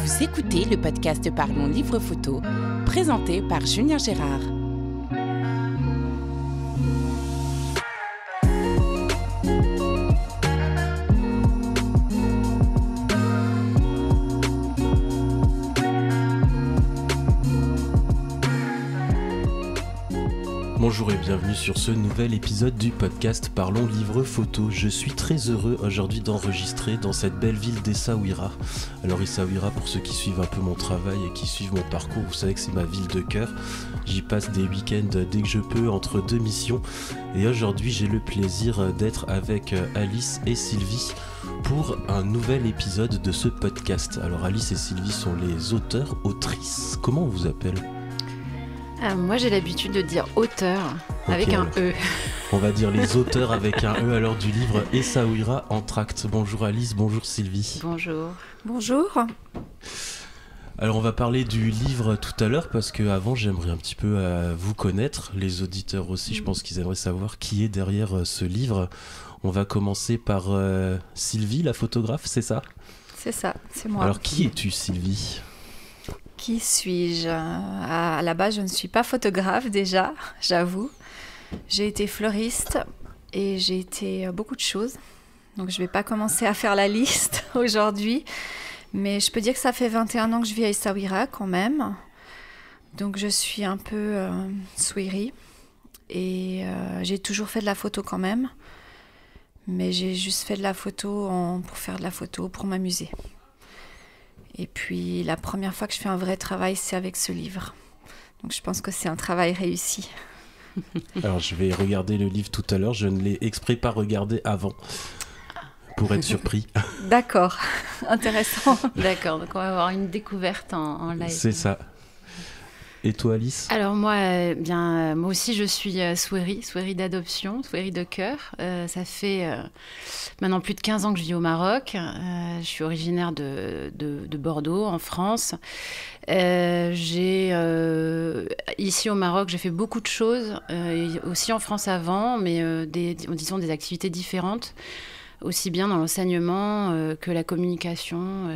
Vous écoutez le podcast Parlons Livre Photo, présenté par Julien Gérard. Bonjour et bienvenue sur ce nouvel épisode du podcast Parlons Livre Photo. Je suis très heureux aujourd'hui d'enregistrer dans cette belle ville d'Essaouira. Alors Essaouira, pour ceux qui suivent un peu mon travail et qui suivent mon parcours, vous savez que c'est ma ville de cœur. J'y passe des week-ends dès que je peux entre deux missions. Et aujourd'hui j'ai le plaisir d'être avec Alice et Sylvie pour un nouvel épisode de ce podcast. Alors Alice et Sylvie sont les auteurs, autrices. Comment on vous appelle ? Moi j'ai l'habitude de dire auteur avec un E. On va dire les auteurs avec un E alors du livre Essaouira Entr'actes. Bonjour Alice, bonjour Sylvie. Bonjour. Bonjour. Alors on va parler du livre tout à l'heure parce qu'avant j'aimerais un petit peu vous connaître, les auditeurs aussi, je pense qu'ils aimeraient savoir qui est derrière ce livre. On va commencer par Sylvie, la photographe, c'est ça ? C'est ça, c'est moi. Alors qui es-tu Sylvie ? Qui suis-je ? À la base, je ne suis pas photographe déjà, j'avoue. J'ai été fleuriste et j'ai été beaucoup de choses. Donc je ne vais pas commencer à faire la liste aujourd'hui. Mais je peux dire que ça fait 21 ans que je vis à Essaouira quand même. Donc je suis un peu Swahili. Et j'ai toujours fait de la photo quand même. Mais j'ai juste fait de la photo pour faire de la photo, pour m'amuser. Et puis, la première fois que je fais un vrai travail, c'est avec ce livre. Donc, je pense que c'est un travail réussi. Alors, je vais regarder le livre tout à l'heure. Je ne l'ai exprès pas regardé avant, pour être surpris. D'accord, intéressant. D'accord, donc on va avoir une découverte en live. C'est ça. Et toi, Alice ? Alors moi, moi aussi je suis Swahili d'adoption, Swahili de cœur. Ça fait maintenant plus de 15 ans que je vis au Maroc. Je suis originaire de Bordeaux, en France. Ici au Maroc, j'ai fait beaucoup de choses, et aussi en France avant, mais disons des activités différentes, aussi bien dans l'enseignement que la communication,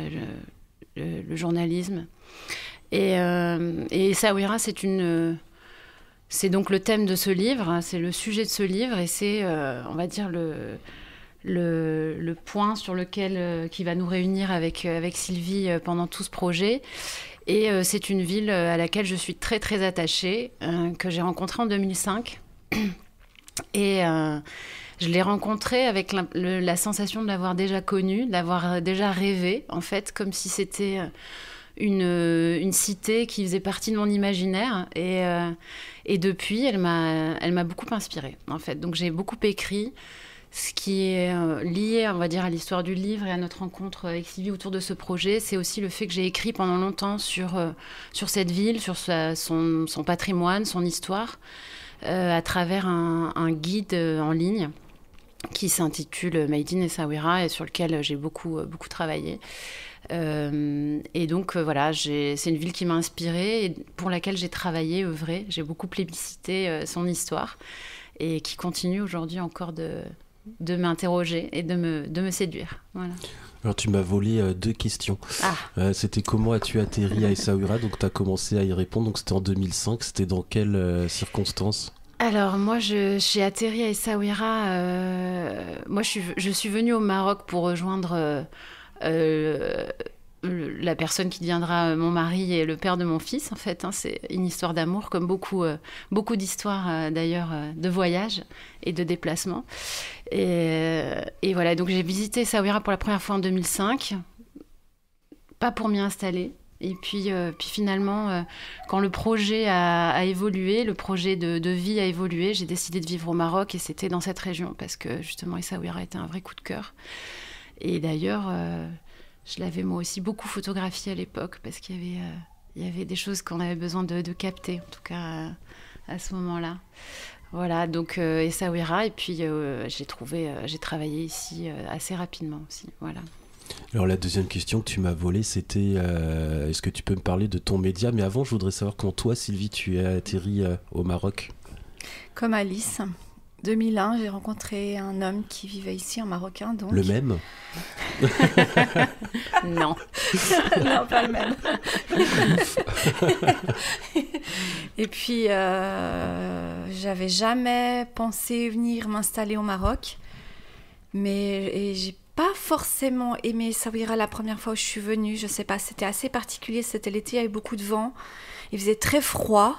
le journalisme. Et Essaouira, c'est donc le thème de ce livre, c'est le sujet de ce livre, et c'est, on va dire, le point sur lequel qui va nous réunir avec Sylvie pendant tout ce projet. Et c'est une ville à laquelle je suis très très attachée, que j'ai rencontrée en 2005. Et je l'ai rencontrée avec la sensation de l'avoir déjà connue, de l'avoir déjà rêvée, en fait, comme si c'était une cité qui faisait partie de mon imaginaire. Et depuis, elle m'a beaucoup inspirée, en fait. Donc j'ai beaucoup écrit, ce qui est lié, on va dire, à l'histoire du livre et à notre rencontre avec Sylvie autour de ce projet. C'est aussi le fait que j'ai écrit pendant longtemps sur cette ville, sur son patrimoine, son histoire, à travers un guide en ligne qui s'intitule Made in Essaouira et sur lequel j'ai beaucoup travaillé. Et donc voilà, c'est une ville qui m'a inspirée et pour laquelle j'ai travaillé, œuvré. J'ai beaucoup plébiscité son histoire et qui continue aujourd'hui encore de m'interroger et de me séduire. Voilà. Alors tu m'as volé 2 questions. C'était comment as-tu atterri à Essaouira ? Donc tu as commencé à y répondre, donc c'était en 2005. C'était dans quelles circonstances ? Alors moi j'ai atterri à Essaouira. Moi je suis venue au Maroc pour rejoindre la personne qui deviendra mon mari et le père de mon fils, en fait. C'est une histoire d'amour, comme beaucoup d'histoires d'ailleurs de voyage et de déplacement. Et voilà, donc j'ai visité Essaouira pour la première fois en 2005, pas pour m'y installer. Et puis finalement, quand le projet a évolué, le projet de vie a évolué, j'ai décidé de vivre au Maroc et c'était dans cette région parce que justement Essaouira était un vrai coup de cœur. Et d'ailleurs, je l'avais moi aussi beaucoup photographié à l'époque parce qu'il y avait des choses qu'on avait besoin de capter, en tout cas à ce moment-là. Voilà, donc Essaouira, et puis j'ai travaillé ici assez rapidement aussi, voilà. Alors la deuxième question que tu m'as volée, c'était est-ce que tu peux me parler de ton média ? Mais avant, je voudrais savoir comment toi, Sylvie, tu es atterrie au Maroc. Comme Alice. 2001, j'ai rencontré un homme qui vivait ici, un Marocain, donc. Le même? Non. Non, pas le même. Et puis, j'avais jamais pensé venir m'installer au Maroc, mais j'ai pas forcément aimé Essaouira la première fois où je suis venue. Je sais pas, c'était assez particulier. C'était l'été, il y avait beaucoup de vent, il faisait très froid.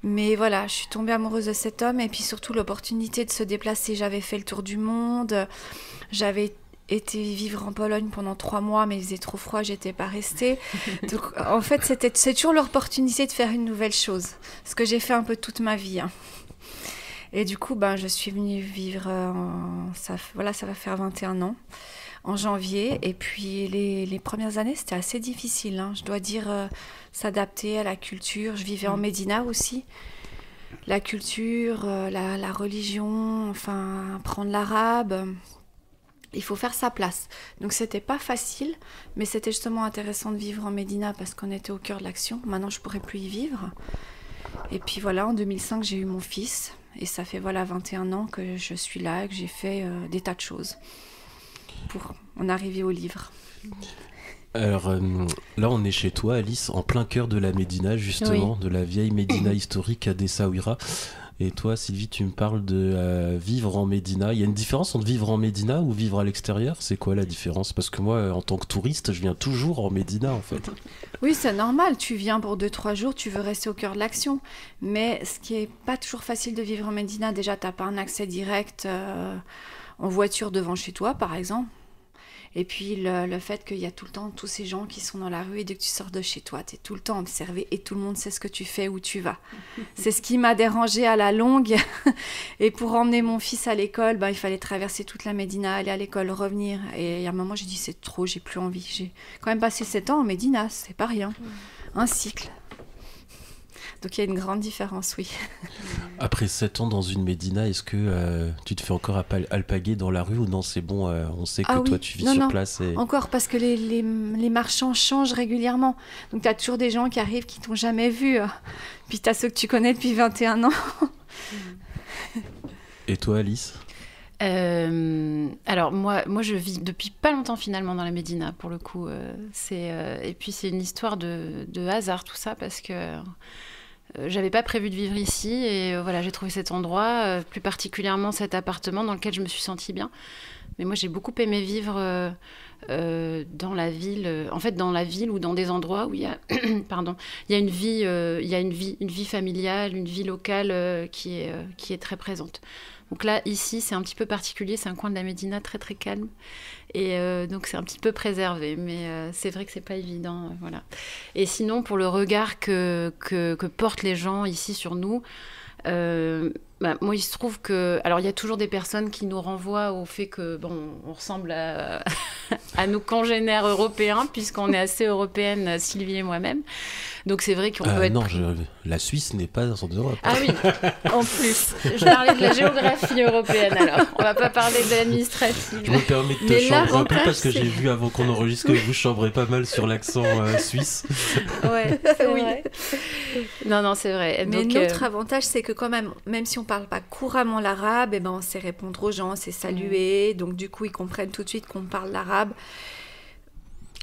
Mais voilà, je suis tombée amoureuse de cet homme et puis surtout l'opportunité de se déplacer. J'avais fait le tour du monde, j'avais été vivre en Pologne pendant 3 mois, mais il faisait trop froid, j'étais pas restée. Donc en fait, c'est toujours l'opportunité de faire une nouvelle chose, ce que j'ai fait un peu toute ma vie. Hein. Et du coup, je suis venue vivre, ça va faire 21 ans. En janvier, et puis les premières années c'était assez difficile, hein. Je dois dire, s'adapter à la culture. Je vivais en Médina aussi, la culture, la religion, enfin apprendre l'arabe, il faut faire sa place, donc c'était pas facile, mais c'était justement intéressant de vivre en Médina parce qu'on était au cœur de l'action. Maintenant je pourrais plus y vivre, et puis voilà, en 2005 j'ai eu mon fils, et ça fait 21 ans que je suis là et que j'ai fait des tas de choses pour en arriver au livre. Alors là, on est chez toi, Alice, en plein cœur de la Médina, justement, Oui. de la vieille Médina historique à Essaouira. Et toi, Sylvie, tu me parles de vivre en Médina. Il y a une différence entre vivre en Médina ou vivre à l'extérieur? C'est quoi la différence? Parce que moi, en tant que touriste, je viens toujours en Médina, en fait. Oui, c'est normal. Tu viens pour 2-3 jours, tu veux rester au cœur de l'action. Mais ce qui est pas toujours facile de vivre en Médina, déjà, t'as pas un accès direct en voiture devant chez toi, par exemple. Et puis le fait qu'il y a tout le temps tous ces gens qui sont dans la rue, et dès que tu sors de chez toi, tu es tout le temps observé et tout le monde sait ce que tu fais, où tu vas. C'est ce qui m'a dérangée à la longue. Et pour emmener mon fils à l'école, il fallait traverser toute la Médina, aller à l'école, revenir. Et à un moment, j'ai dit c'est trop, j'ai plus envie. J'ai quand même passé 7 ans en Médina, c'est pas rien. Un cycle. Donc il y a une grande différence, oui. Après 7 ans dans une Médina, est-ce que tu te fais encore alpaguer dans la rue ou non, c'est bon, on sait que toi oui. tu vis sur place et... Encore, parce que les marchands changent régulièrement. Donc tu as toujours des gens qui arrivent qui t'ont jamais vu. Puis tu as ceux que tu connais depuis 21 ans. Et toi, Alice? Alors moi je vis depuis pas longtemps finalement dans la Médina pour le coup. Et puis c'est une histoire de hasard tout ça parce que j'avais pas prévu de vivre ici et voilà, j'ai trouvé cet endroit, plus particulièrement cet appartement dans lequel je me suis sentie bien. Mais moi j'ai beaucoup aimé vivre dans la ville, en fait dans la ville ou dans des endroits où il y a pardon, il y a une vie familiale, une vie locale qui est très présente. Donc là, ici, c'est un petit peu particulier. C'est un coin de la Médina très, très calme. Et donc, c'est un petit peu préservé. Mais c'est vrai que c'est pas évident. Voilà. Et sinon, pour le regard que portent les gens ici sur nous, moi, il se trouve que... Alors, il y a toujours des personnes qui nous renvoient au fait que, on ressemble à nos congénères européens, puisqu'on est assez européennes, Sylvie et moi-même. Donc, c'est vrai qu'on peut être... Non, la Suisse n'est pas en Europe. Ah oui, en plus. Je parlais de la géographie européenne, alors. On va pas parler de l'administrative. Je me permets de te chambrer un peu parce que j'ai vu avant qu'on enregistre que vous chambrez pas mal sur l'accent suisse. Ouais, c'est vrai. Non, c'est vrai. Mais donc, notre avantage, c'est que quand même si on parle pas couramment l'arabe, on sait répondre aux gens, c'est saluer. Donc du coup, ils comprennent tout de suite qu'on parle l'arabe.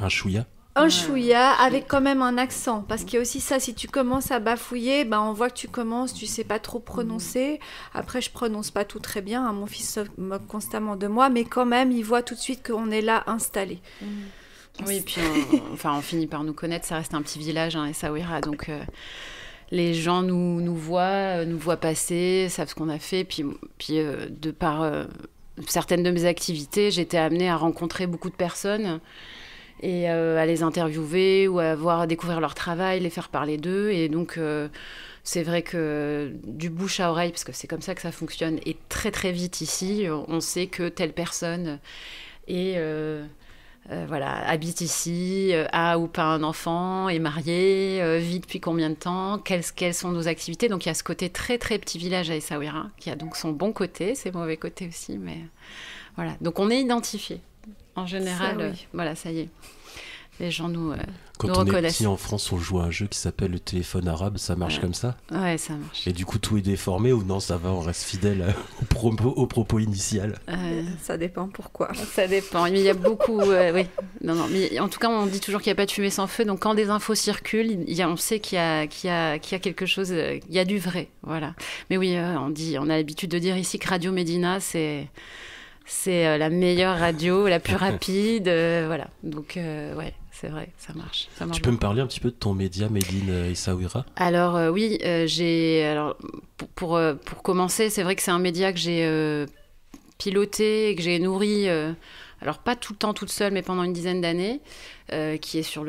Un chouïa. Un chouïa avec quand même un accent, parce qu'il y a aussi ça, si tu commences à bafouiller, on voit que tu sais pas trop prononcer. Après, je prononce pas tout très bien, hein. Mon fils se moque constamment de moi, mais quand même, il voit tout de suite qu'on est là installé. Oui, et puis on finit par nous connaître, ça reste un petit village, Essaouira, donc les gens nous voient passer, savent ce qu'on a fait, puis de par certaines de mes activités, j'étais amenée à rencontrer beaucoup de personnes et à les interviewer ou à découvrir leur travail, les faire parler d'eux. Et donc, c'est vrai que du bouche à oreille, parce que c'est comme ça que ça fonctionne, et très très vite ici, on sait que telle personne habite ici, a ou pas un enfant, est mariée, vit depuis combien de temps, quelles sont nos activités. Donc il y a ce côté très très petit village à Essaouira, qui a donc son bon côté, ses mauvais côtés aussi, mais voilà. Donc on est identifié. En général, ça, oui. voilà, ça y est. les gens nous Quand nous on est reconnaissent. petit en France, on joue à un jeu qui s'appelle le téléphone arabe, ça marche comme ça? Ouais, ça marche. Et du coup, tout est déformé ou non, ça va, on reste fidèle au propos initial? Ça dépend pourquoi. Ça dépend. Mais il y a beaucoup. Oui. Non, mais en tout cas, on dit toujours qu'il n'y a pas de fumée sans feu. Donc, quand des infos circulent, on sait qu'il y a quelque chose. Il y a du vrai. Voilà. Mais oui, on a l'habitude de dire ici que Radio Médina, c'est la meilleure radio, la plus rapide. Voilà. Donc, ouais. C'est vrai, ça marche. Tu peux me parler un petit peu de ton média Made in Essaouira? Alors oui, pour commencer, c'est vrai que c'est un média que j'ai piloté et que j'ai nourri, alors pas tout le temps toute seule, mais pendant une dizaine d'années, qui est sur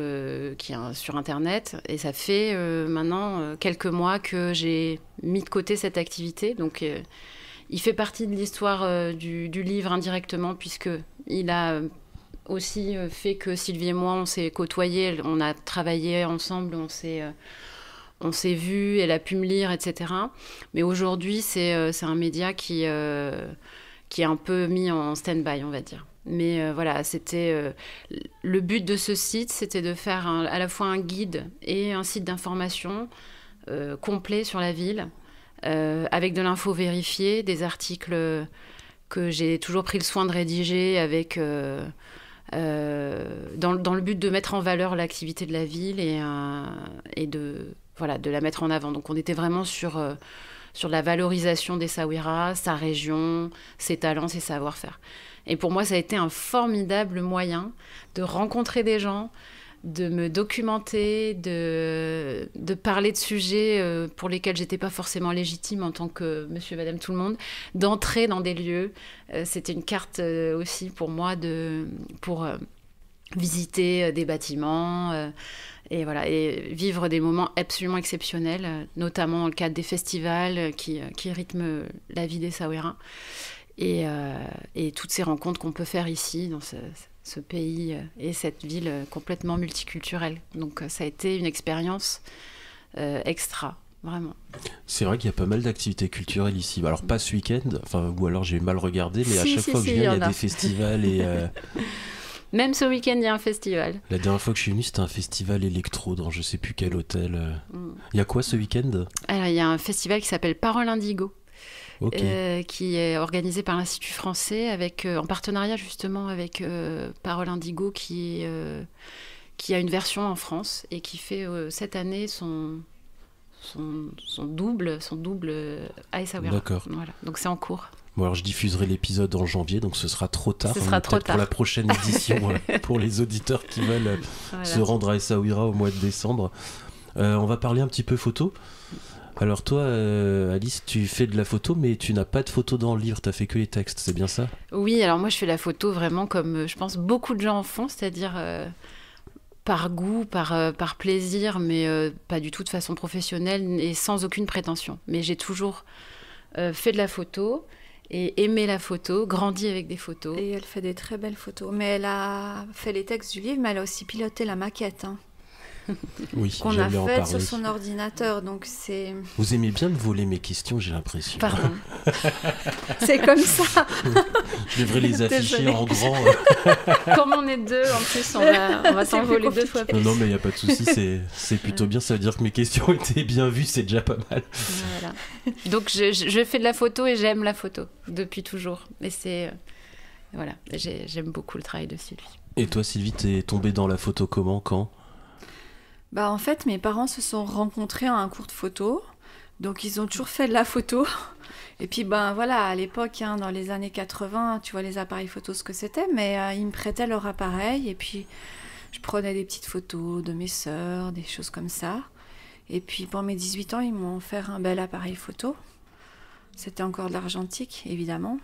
Internet. Et ça fait maintenant quelques mois que j'ai mis de côté cette activité. Donc il fait partie de l'histoire du livre indirectement, puisqu'il a aussi fait que Sylvie et moi, on s'est côtoyés, on a travaillé ensemble, on s'est vus, elle a pu me lire, etc. Mais aujourd'hui, c'est un média qui est un peu mis en stand-by, on va dire. Mais voilà, c'était le but de ce site, c'était de faire à la fois un guide et un site d'information complet sur la ville, avec de l'info vérifiée, des articles que j'ai toujours pris le soin de rédiger avec... dans le but de mettre en valeur l'activité de la ville et de la mettre en avant. Donc on était vraiment sur la valorisation d'Essaouira, sa région, ses talents, ses savoir-faire. Et pour moi, ça a été un formidable moyen de rencontrer des gens, de me documenter, de parler de sujets pour lesquels j'étais pas forcément légitime en tant que monsieur, madame, tout le monde, d'entrer dans des lieux. C'était une carte aussi pour moi pour visiter des bâtiments et voilà, et vivre des moments absolument exceptionnels, notamment dans le cadre des festivals qui rythment la vie d'Essaouira et toutes ces rencontres qu'on peut faire ici dans ce pays et cette ville complètement multiculturelle. Donc ça a été une expérience extra, vraiment. C'est vrai qu'il y a pas mal d'activités culturelles ici. Alors pas ce week-end, ou alors j'ai mal regardé, mais à chaque fois que je viens, il y a des festivals et... Même ce week-end, il y a un festival. La dernière fois que je suis venu, c'était un festival électro dans je sais plus quel hôtel. Il y a quoi ce week-end? Alors il y a un festival qui s'appelle Parole Indigo. Okay. Qui est organisé par l'Institut français en partenariat justement avec Parole Indigo qui a une version en France et qui fait cette année son double à Essaouira. D'accord. Voilà. Donc c'est en cours. Bon, alors je diffuserai l'épisode en janvier, donc ce sera trop tard. Ce sera trop tard. Pour la prochaine édition, pour les auditeurs qui veulent se rendre à Essaouira au mois de décembre. On va parler un petit peu photo. Alors toi, Alice, tu fais de la photo, mais tu n'as pas de photo dans le livre, tu as fait que les textes, c'est bien ça? Oui, alors moi je fais la photo vraiment comme je pense beaucoup de gens en font, c'est-à-dire par goût, par plaisir, mais pas du tout de façon professionnelle et sans aucune prétention. Mais j'ai toujours fait de la photo et aimé la photo, grandi avec des photos. Et elle fait des très belles photos. Mais elle a fait les textes du livre, mais elle a aussi piloté la maquette. Oui, qu'on a faite sur son ordinateur, donc c'est... Vous aimez bien me voler mes questions, j'ai l'impression. Pardon. C'est comme ça. Je devrais les afficher en grand. Comme on est deux, en plus, on va s'envoler deux fois plus. Non, mais il n'y a pas de souci, c'est plutôt bien, ça veut dire que mes questions étaient bien vues, c'est déjà pas mal. Voilà. Donc je fais de la photo et j'aime la photo, depuis toujours. Et c'est... voilà, j'aime beaucoup le travail de Sylvie. Et toi, Sylvie, t'es tombée dans la photo comment, quand ? En fait, mes parents se sont rencontrés à un cours de photo, donc ils ont toujours fait de la photo. Et puis, voilà, à l'époque, dans les années 80, tu vois les appareils photo, ce que c'était, mais ils me prêtaient leur appareil, et puis je prenais des petites photos de mes sœurs, des choses comme ça. Et puis, pour mes 18 ans, ils m'ont offert un bel appareil photo. C'était encore de l'argentique, évidemment.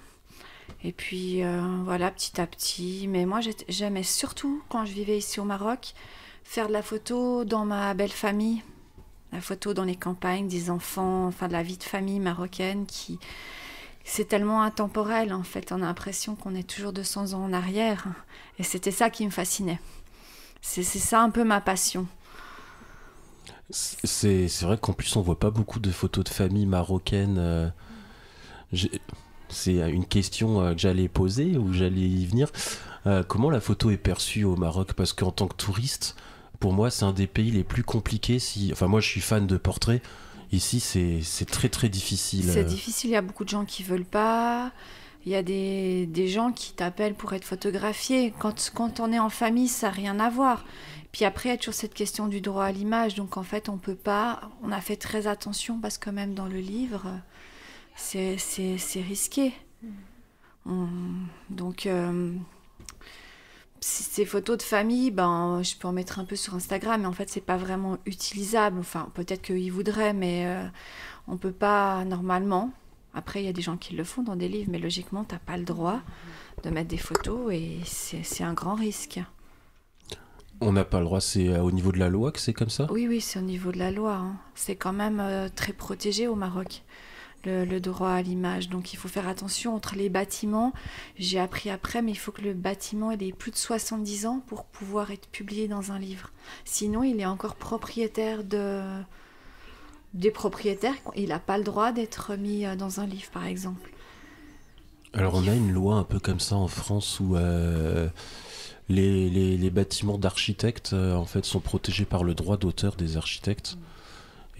Et puis, voilà, petit à petit. Mais moi, j'aimais surtout, quand je vivais ici au Maroc, faire de la photo dans ma belle famille, la photo dans les campagnes, des enfants, de la vie de famille marocaine c'est tellement intemporel en fait, on a l'impression qu'on est toujours 200 ans en arrière et c'était ça qui me fascinait. C'est ça un peu ma passion. C'est vrai qu'en plus on voit pas beaucoup de photos de famille marocaine. C'est une question que j'allais poser ou j'allais y venir. Comment la photo est perçue au Maroc? Parce qu'en tant que touriste, pour moi, c'est un des pays les plus compliqués. Enfin, moi, je suis fan de portraits. Ici, c'est très très difficile. C'est difficile, il y a beaucoup de gens qui veulent pas. Il y a des gens qui t'appellent pour être photographié. Quand on est en famille, ça n'a rien à voir. Puis après, il y a toujours cette question du droit à l'image. Donc en fait, on peut pas. On a fait très attention parce que même dans le livre, c'est risqué. Donc ces photos de famille, je peux en mettre un peu sur Instagram, mais en fait, c'est pas vraiment utilisable. Enfin, peut-être qu'ils voudraient, mais on peut pas normalement. Après, il y a des gens qui le font dans des livres, mais logiquement, t'as pas le droit de mettre des photos et c'est un grand risque. On n'a pas le droit, c'est au niveau de la loi que c'est comme ça? Oui, c'est au niveau de la loi. Hein. C'est quand même très protégé au Maroc, le droit à l'image. Donc il faut faire attention entre les bâtiments. J'ai appris après, mais il faut que le bâtiment ait plus de 70 ans pour pouvoir être publié dans un livre. Sinon, il est encore propriétaire des propriétaires. Il n'a pas le droit d'être mis dans un livre, par exemple. Alors on a une loi un peu comme ça en France où les bâtiments d'architectes en fait sont protégés par le droit d'auteur des architectes.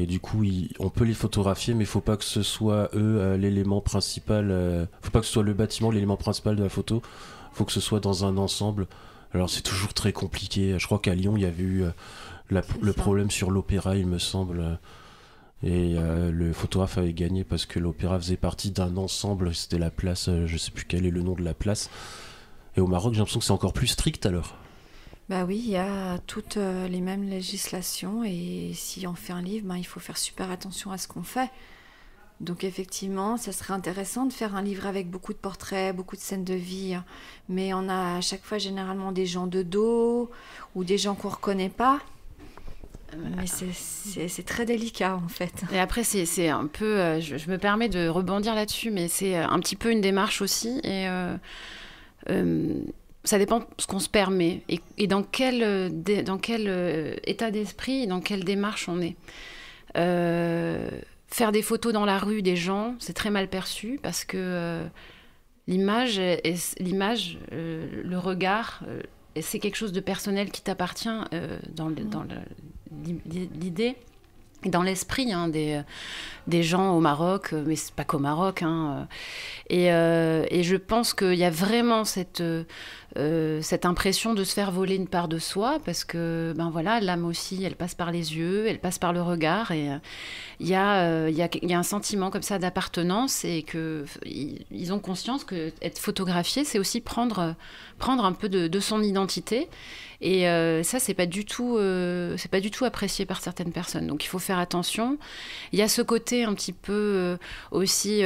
Et du coup, on peut les photographier, mais il ne faut pas que ce soit eux l'élément principal. Faut pas que ce soit le bâtiment l'élément principal de la photo. Il faut que ce soit dans un ensemble. Alors c'est toujours très compliqué. Je crois qu'à Lyon, il y avait eu le problème sur l'opéra, il me semble. Et le photographe avait gagné parce que l'opéra faisait partie d'un ensemble. C'était la place, je ne sais plus quel est le nom de la place. Et au Maroc, j'ai l'impression que c'est encore plus strict alors. Bah oui, il y a toutes les mêmes législations et si on fait un livre, il faut faire super attention à ce qu'on fait. Donc effectivement, ça serait intéressant de faire un livre avec beaucoup de portraits, beaucoup de scènes de vie, mais on a à chaque fois généralement des gens de dos ou des gens qu'on ne reconnaît pas. Mais c'est très délicat en fait. Et après, c'est un peu... je me permets de rebondir là-dessus, mais c'est un petit peu une démarche aussi et... ça dépend de ce qu'on se permet et dans quel état d'esprit et dans quelle démarche on est. Faire des photos dans la rue des gens, c'est très mal perçu parce que l'image, le regard, c'est quelque chose de personnel qui t'appartient dans l'idée et dans l'esprit des gens au Maroc, mais c'est pas qu'au Maroc. Et je pense qu'il y a vraiment cette impression de se faire voler une part de soi, parce que l'âme aussi, elle passe par les yeux, elle passe par le regard, et il y a un sentiment comme ça d'appartenance, et qu'ils ont conscience que être photographié, c'est aussi prendre un peu de son identité. Et ça, c'est pas du tout apprécié par certaines personnes. Donc il faut faire attention. Il y a ce côté un petit peu aussi,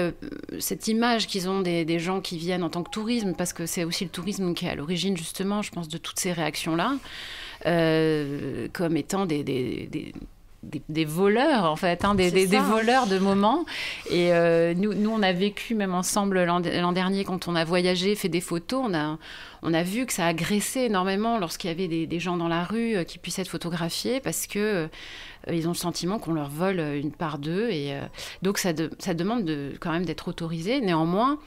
cette image qu'ils ont des gens qui viennent en tant que tourisme, parce que c'est aussi le tourisme qui est à l'origine, justement, je pense, de toutes ces réactions-là, comme étant des voleurs, en fait, des voleurs de moments. Et nous, on a vécu, même ensemble, l'an dernier, quand on a voyagé, fait des photos, on a vu que ça agressait énormément lorsqu'il y avait des gens dans la rue qui puissent être photographiés, parce que ils ont le sentiment qu'on leur vole une part d'eux. Et donc, ça demande quand même d'être autorisé. Néanmoins,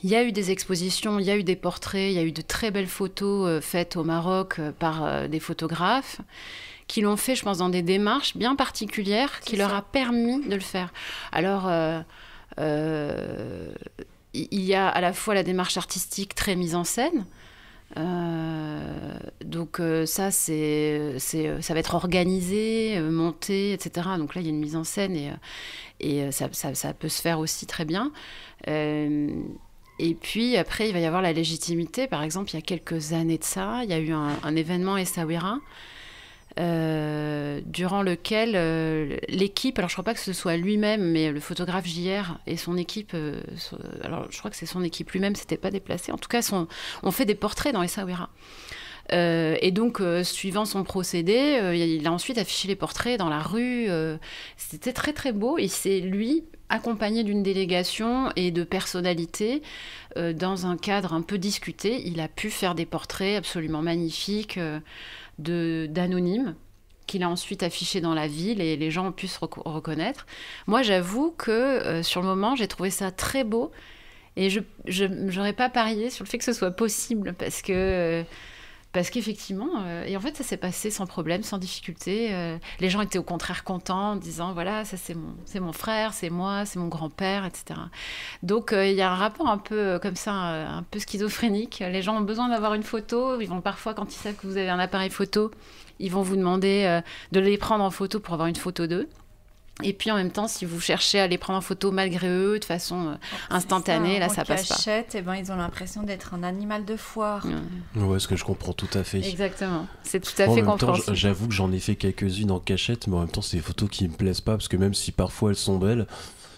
il y a eu des expositions, il y a eu des portraits, il y a eu de très belles photos faites au Maroc par des photographes qui l'ont fait, je pense, dans des démarches bien particulières qui leur a permis de le faire. Alors, il y a à la fois la démarche artistique très mise en scène. Donc ça va être organisé, monté, etc. Donc là, il y a une mise en scène et ça peut se faire aussi très bien. Et puis après, il va y avoir la légitimité. Par exemple, il y a quelques années de ça, il y a eu un événement Essaouira, durant lequel l'équipe, alors je crois pas que ce soit lui-même, mais le photographe JR et son équipe, alors je crois que c'est son équipe lui-même, s'était pas déplacé. En tout cas, on fait des portraits dans Essaouira. Et donc, suivant son procédé, il a ensuite affiché les portraits dans la rue. C'était très très beau, et c'est lui, accompagné d'une délégation et de personnalités, dans un cadre un peu discuté, il a pu faire des portraits absolument magnifiques d'anonymes qu'il a ensuite affichés dans la ville, et les gens ont pu se reconnaître. Moi, j'avoue que sur le moment, j'ai trouvé ça très beau, Et je n'aurais pas parié sur le fait que ce soit possible parce qu'effectivement, et en fait, ça s'est passé sans problème, sans difficulté. Les gens étaient au contraire contents en disant, voilà, ça c'est mon frère, c'est moi, c'est mon grand-père, etc. Donc, il y a un rapport un peu comme ça, un peu schizophrénique. Les gens ont besoin d'avoir une photo. Ils vont parfois, quand ils savent que vous avez un appareil photo, ils vont vous demander de les prendre en photo pour avoir une photo d'eux. Et puis en même temps, si vous cherchez à les prendre en photo malgré eux, de façon instantanée, là, ça passe pas. Achètent, et ben, ils ont l'impression d'être un animal de foire. Ouais, ce que je comprends tout à fait. Exactement, c'est tout à fait compréhensible. J'avoue que j'en ai fait quelques-unes en cachette, mais en même temps, c'est des photos qui me plaisent pas, parce que même si parfois elles sont belles,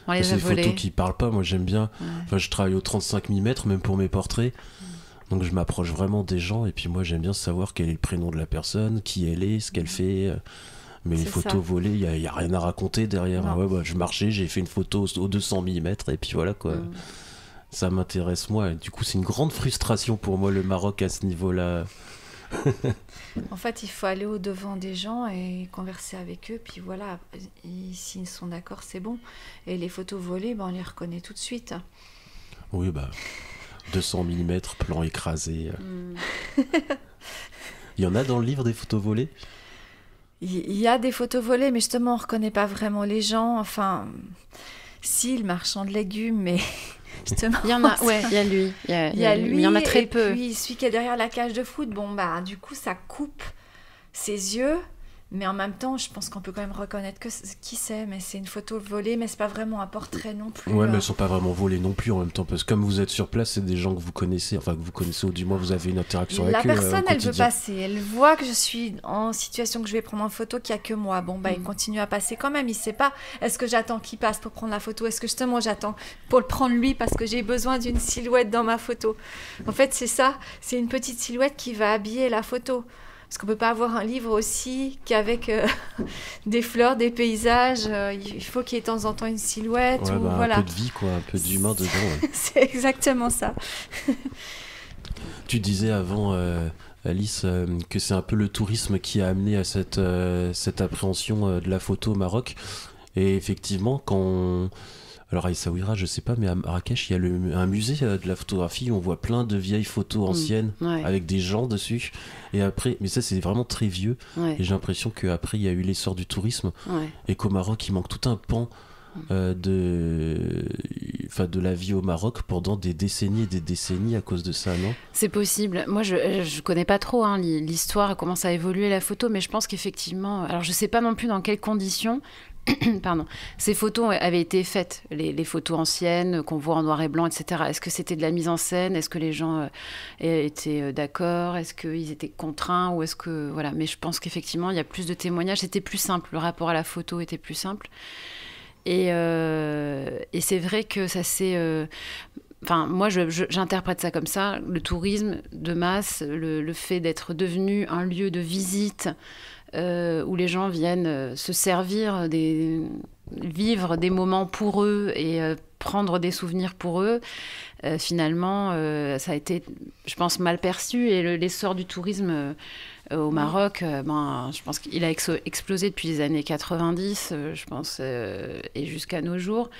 c'est des photos qui parlent pas. Moi, j'aime bien. Ouais. Enfin, je travaille au 35 mm, même pour mes portraits. Donc, je m'approche vraiment des gens, et puis moi, j'aime bien savoir quel est le prénom de la personne, qui elle est, ce qu'elle fait. Mais les photos volées, il n'y a rien à raconter derrière. Ouais, bah, je marchais, j'ai fait une photo au 200 mm et puis voilà quoi. Ça m'intéresse moi. Du coup, c'est une grande frustration pour moi le Maroc à ce niveau-là. En fait, il faut aller au-devant des gens et converser avec eux. Puis voilà, s'ils sont d'accord, c'est bon. Et les photos volées, on les reconnaît tout de suite. Oui, bah 200 mm, plan écrasé. Il y en a dans le livre des photos volées ? Il y a des photos volées, mais justement, on ne reconnaît pas vraiment les gens. Enfin, si, le marchand de légumes, mais justement... Il y en a, ouais, il y a lui. Il y en a très peu. Et puis, celui qui est derrière la cage de foot, du coup, ça coupe ses yeux. Mais en même temps, je pense qu'on peut quand même reconnaître qui c'est. Mais c'est une photo volée, mais c'est pas vraiment un portrait non plus. Ouais, mais elles sont pas vraiment volées non plus en même temps. Parce que comme vous êtes sur place, c'est des gens que vous connaissez. Enfin, que vous connaissez, ou du moins vous avez une interaction avec eux. La personne, elle veut passer. Elle voit que je suis en situation que je vais prendre en photo, qu'il n'y a que moi. Il continue à passer quand même. Il sait pas, est-ce que j'attends qu'il passe pour prendre la photo ? Est-ce que justement j'attends pour le prendre lui parce que j'ai besoin d'une silhouette dans ma photo ? En fait, c'est ça. C'est une petite silhouette qui va habiller la photo. Parce qu'on ne peut pas avoir un livre aussi qu'avec des fleurs, des paysages. Il faut qu'il y ait de temps en temps une silhouette. Ouais, voilà. Un peu de vie, quoi, un peu d'humain dedans. Ouais. C'est exactement ça. Tu disais avant, Alice, que c'est un peu le tourisme qui a amené à cette appréhension de la photo au Maroc. Et effectivement, Alors à Essaouira, je sais pas, mais à Marrakech, il y a un musée de la photographie où on voit plein de vieilles photos anciennes avec des gens dessus. Et après, mais ça c'est vraiment très vieux. Ouais. Et j'ai l'impression qu'après il y a eu l'essor du tourisme et qu'au Maroc il manque tout un pan de la vie au Maroc pendant des décennies et des décennies à cause de ça, non ? C'est possible. Moi je connais pas trop l'histoire, comment ça a évolué la photo, mais je pense qu'effectivement, alors je sais pas non plus dans quelles conditions. Pardon. Ces photos avaient été faites, les photos anciennes qu'on voit en noir et blanc, etc. Est-ce que c'était de la mise en scène ? Est-ce que les gens étaient d'accord ? Est-ce qu'ils étaient contraints ? Ou est-ce que voilà. Mais je pense qu'effectivement, il y a plus de témoignages. C'était plus simple. Le rapport à la photo était plus simple. Et c'est vrai que ça s'est... Enfin, moi, j'interprète ça comme ça. Le tourisme de masse, le fait d'être devenu un lieu de visite où les gens viennent se servir, vivre des moments pour eux et prendre des souvenirs pour eux, finalement, ça a été, je pense, mal perçu. Et l'essor du tourisme au Maroc, je pense qu'il a explosé depuis les années 90, je pense, et jusqu'à nos jours.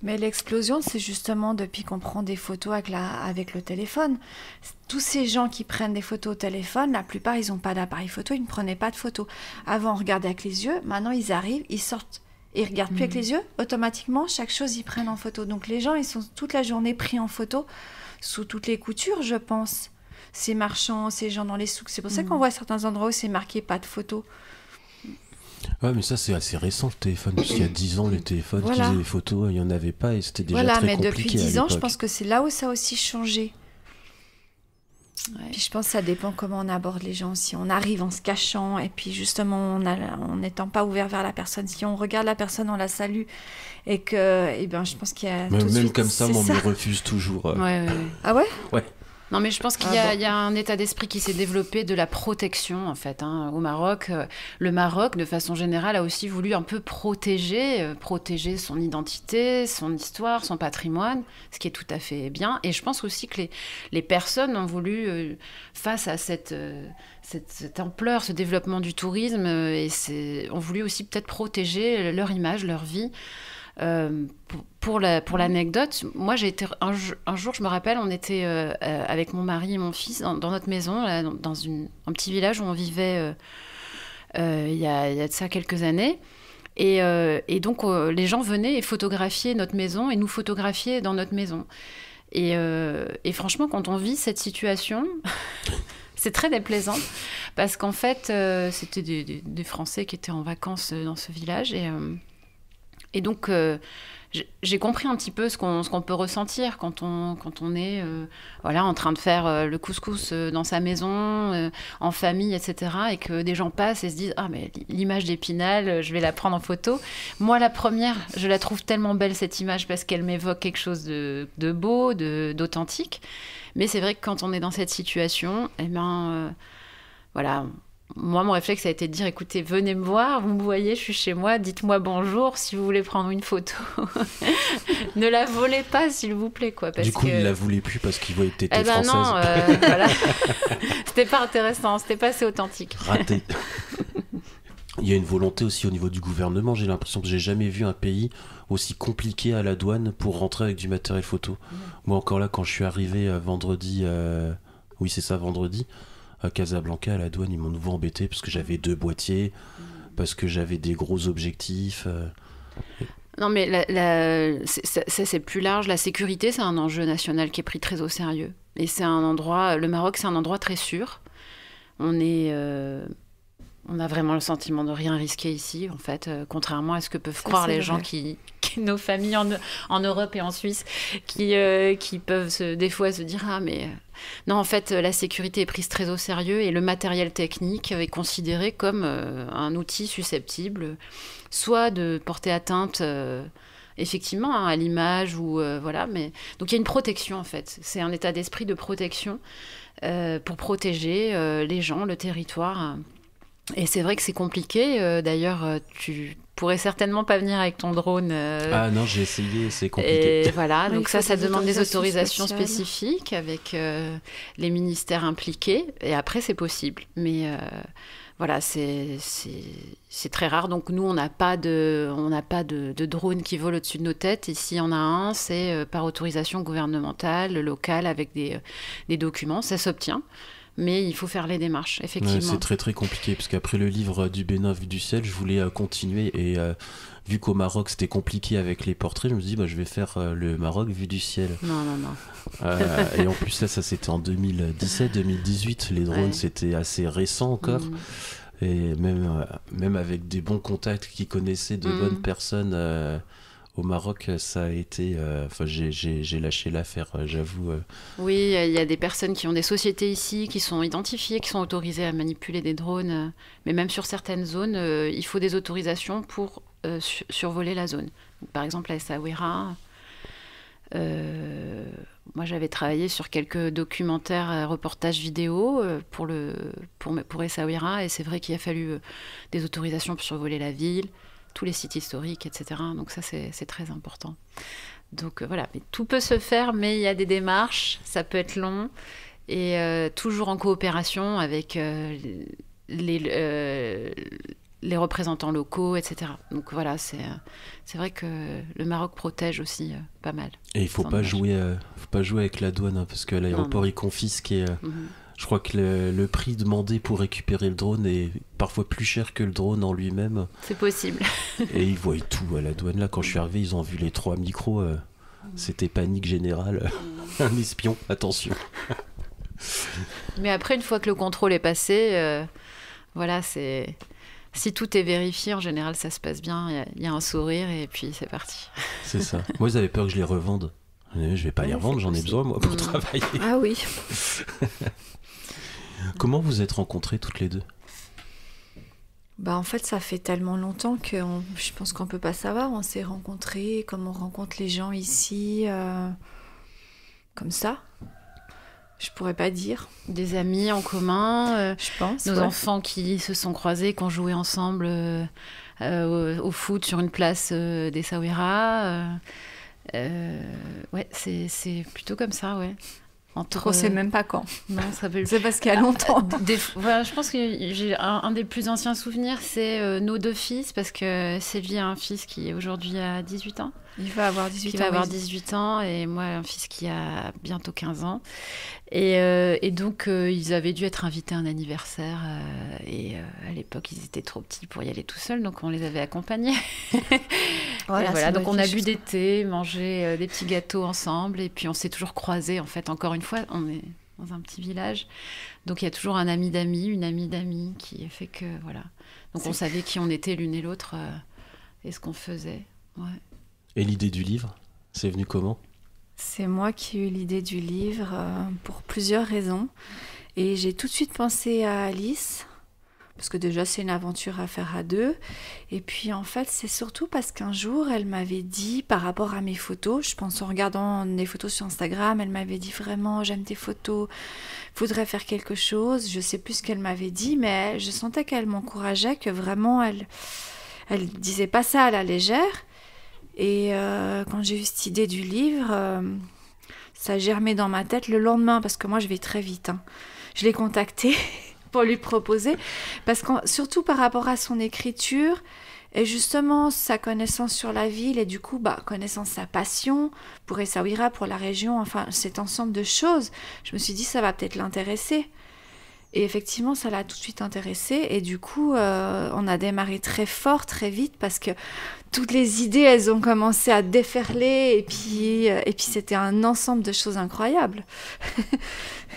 Mais l'explosion, c'est justement depuis qu'on prend des photos avec le téléphone. Tous ces gens qui prennent des photos au téléphone, la plupart, ils n'ont pas d'appareil photo, ils ne prenaient pas de photos. Avant, on regardait avec les yeux. Maintenant, ils arrivent, ils sortent. Ils ne regardent plus avec les yeux. Automatiquement, chaque chose, ils prennent en photo. Donc, les gens, ils sont toute la journée pris en photo sous toutes les coutures, je pense. Ces marchands, ces gens dans les souks. C'est pour ça qu'on voit certains endroits où c'est marqué « pas de photos ». Ouais, mais ça c'est assez récent le téléphone, parce qu'il y a 10 ans les téléphones qui faisaient des photos, il n'y en avait pas et c'était déjà très compliqué. Voilà, mais depuis 10 ans, je pense que c'est là où ça a aussi changé. Ouais. Puis je pense que ça dépend comment on aborde les gens. Si on arrive en se cachant et puis justement en n'étant pas ouvert vers la personne, si on regarde la personne, on la salue et que, je pense qu'il y a même comme ça, moi on me refuse toujours. Ouais. Ah ouais ? Ouais. Non, mais je pense qu'il y a un état d'esprit qui s'est développé de la protection, en fait. Au Maroc, le Maroc, de façon générale, a aussi voulu un peu protéger son identité, son histoire, son patrimoine, ce qui est tout à fait bien. Et je pense aussi que les personnes ont voulu, face à cette ampleur, ce développement du tourisme, ont voulu aussi peut-être protéger leur image, leur vie. Pour l'anecdote, moi j'ai été un jour, je me rappelle, on était avec mon mari et mon fils dans notre maison, là, dans un petit village où on vivait il y a de ça quelques années. Et donc les gens venaient et photographiaient notre maison et nous photographiaient dans notre maison. Et franchement, quand on vit cette situation, c'est très déplaisant parce qu'en fait, c'était des Français qui étaient en vacances dans ce village et donc j'ai compris un petit peu ce qu'on peut ressentir quand on est en train de faire le couscous dans sa maison, en famille, etc. Et que des gens passent et se disent « Ah, mais l'image d'Épinal, je vais la prendre en photo. » Moi, la première, je la trouve tellement belle, cette image, parce qu'elle m'évoque quelque chose de beau, d'authentique. Mais c'est vrai que quand on est dans cette situation, moi, mon réflexe a été de dire, écoutez, venez me voir, vous me voyez, je suis chez moi, dites-moi bonjour si vous voulez prendre une photo. Ne la volez pas, s'il vous plaît, quoi. Parce du coup, il la voulait plus parce qu'il voyait que t'étais française. Non, voilà. C'était pas intéressant, c'était pas assez authentique. Raté. Il y a une volonté aussi au niveau du gouvernement. J'ai l'impression que j'ai jamais vu un pays aussi compliqué à la douane pour rentrer avec du matériel photo. Moi, encore là, quand je suis arrivé vendredi, à Casablanca, à la douane, ils m'ont nouveau embêté parce que j'avais 2 boîtiers, parce que j'avais des gros objectifs. Non, mais ça, c'est plus large. La sécurité, c'est un enjeu national qui est pris très au sérieux. Et c'est un endroit, le Maroc, c'est un endroit très sûr. On a vraiment le sentiment de rien risquer ici, en fait, contrairement à ce que peuvent croire les gens nos familles en Europe et en Suisse, qui peuvent des fois se dire « Ah, mais... » Non, en fait, la sécurité est prise très au sérieux et le matériel technique est considéré comme un outil susceptible soit de porter atteinte effectivement à l'image ou voilà, mais donc il y a une protection en fait. C'est un état d'esprit de protection pour protéger les gens, le territoire. Et c'est vrai que c'est compliqué. D'ailleurs, tu pourrais certainement pas venir avec ton drone. Ah non, j'ai essayé, c'est compliqué. Et voilà, donc ça demande des autorisations spéciales. spécifiques avec les ministères impliqués. Et après, c'est possible. Mais voilà, c'est très rare. Donc nous, on n'a pas de drone qui vole au-dessus de nos têtes. Et s'il y en a un, c'est par autorisation gouvernementale, locale, avec des documents. Ça s'obtient. Mais il faut faire les démarches, effectivement. Ouais, c'est très très compliqué, parce qu'après le livre du Bénin vu du ciel, je voulais continuer, et vu qu'au Maroc c'était compliqué avec les portraits, je me suis dit, je vais faire le Maroc vu du ciel. Non. Et en plus là, ça c'était en 2017-2018, les drones c'était assez récent encore, et même avec des bons contacts qui connaissaient de bonnes personnes... Au Maroc, ça a été... j'ai lâché l'affaire, j'avoue. Oui, il y a des personnes qui ont des sociétés ici, qui sont identifiées, qui sont autorisées à manipuler des drones. Mais même sur certaines zones, il faut des autorisations pour survoler la zone. Donc, par exemple, à Essaouira, moi, j'avais travaillé sur quelques documentaires, reportages vidéo pour Essaouira. Et c'est vrai qu'il a fallu des autorisations pour survoler la ville, tous les sites historiques, etc. Donc ça, c'est très important. Donc voilà, mais tout peut se faire, mais il y a des démarches, ça peut être long, et toujours en coopération avec les représentants locaux, etc. Donc voilà, c'est vrai que le Maroc protège aussi pas mal. Et il ne faut pas jouer avec la douane, parce que l'aéroport, il confisque et... Je crois que le prix demandé pour récupérer le drone est parfois plus cher que le drone en lui-même. C'est possible. Et ils voient tout à la douane. Là, quand je suis arrivé, ils ont vu les 3 micros. C'était panique générale. Un espion, attention. Mais après, une fois que le contrôle est passé, voilà, si tout est vérifié, en général, ça se passe bien. Il y a un sourire et puis c'est parti. C'est ça. Moi, ils avaient peur que je les revende. Je vais pas les revendre, j'en ai besoin, moi, pour travailler. Ah oui. Comment vous êtes rencontrées toutes les deux ? En fait, ça fait tellement longtemps que je pense qu'on peut pas savoir. On s'est rencontrés comme on rencontre les gens ici, comme ça. Je pourrais pas dire. Des amis en commun, je pense. Nos enfants qui se sont croisés, qui ont joué ensemble au foot sur une place d'Essaouira. Ouais, c'est plutôt comme ça, ouais. On sait même pas quand. Non, ça peut... C'est parce qu'il y a longtemps. Voilà, je pense que j'ai un des plus anciens souvenirs, c'est nos 2 fils, parce que Sylvie a un fils qui aujourd'hui a 18 ans. Il va avoir 18 ans. Il va avoir 18 ans, et moi un fils qui a bientôt 15 ans. Et donc, ils avaient dû être invités à un anniversaire. À l'époque, ils étaient trop petits pour y aller tout seuls, donc on les avait accompagnés. Voilà, donc on a bu des thés, mangé des petits gâteaux ensemble, et puis on s'est toujours croisés. En fait, encore une fois, on est dans un petit village, donc il y a toujours un ami d'amis, une amie d'amis qui fait que voilà. Donc on savait qui on était l'une et l'autre et ce qu'on faisait. Ouais. Et l'idée du livre, c'est venu comment ? C'est moi qui ai eu l'idée du livre pour plusieurs raisons. Et j'ai tout de suite pensé à Alice, parce que déjà c'est une aventure à faire à 2. Et puis en fait c'est surtout parce qu'un jour elle m'avait dit par rapport à mes photos, je pense en regardant des photos sur Instagram, elle m'avait dit vraiment j'aime tes photos, faudrait faire quelque chose. Je sais plus ce qu'elle m'avait dit, mais je sentais qu'elle m'encourageait, que vraiment elle disait pas ça à la légère. Et quand j'ai eu cette idée du livre, ça a germé dans ma tête le lendemain, parce que moi je vais très vite. Je l'ai contacté pour lui proposer, parce que surtout par rapport à son écriture, et justement sa connaissance sur la ville, et du coup connaissance sa passion pour Essaouira, pour la région, enfin cet ensemble de choses, je me suis dit ça va peut-être l'intéresser. Et effectivement, ça l'a tout de suite intéressée. Et du coup, on a démarré très fort, très vite, parce que toutes les idées, elles ont commencé à déferler. Et puis c'était un ensemble de choses incroyables.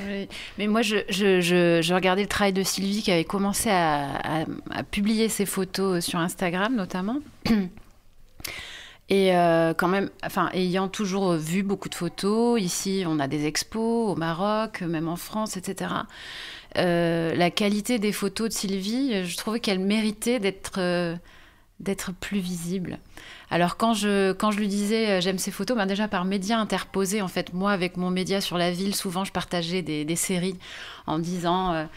Oui. Mais moi, je regardais le travail de Sylvie, qui avait commencé à publier ses photos sur Instagram, notamment. Et quand même, ayant toujours vu beaucoup de photos, ici, on a des expos au Maroc, même en France, etc., la qualité des photos de Sylvie, je trouvais qu'elle méritait d'être plus visible. Alors quand je lui disais j'aime ces photos, déjà par médias interposés, en fait, moi avec mon média sur la ville, souvent je partageais des séries en disant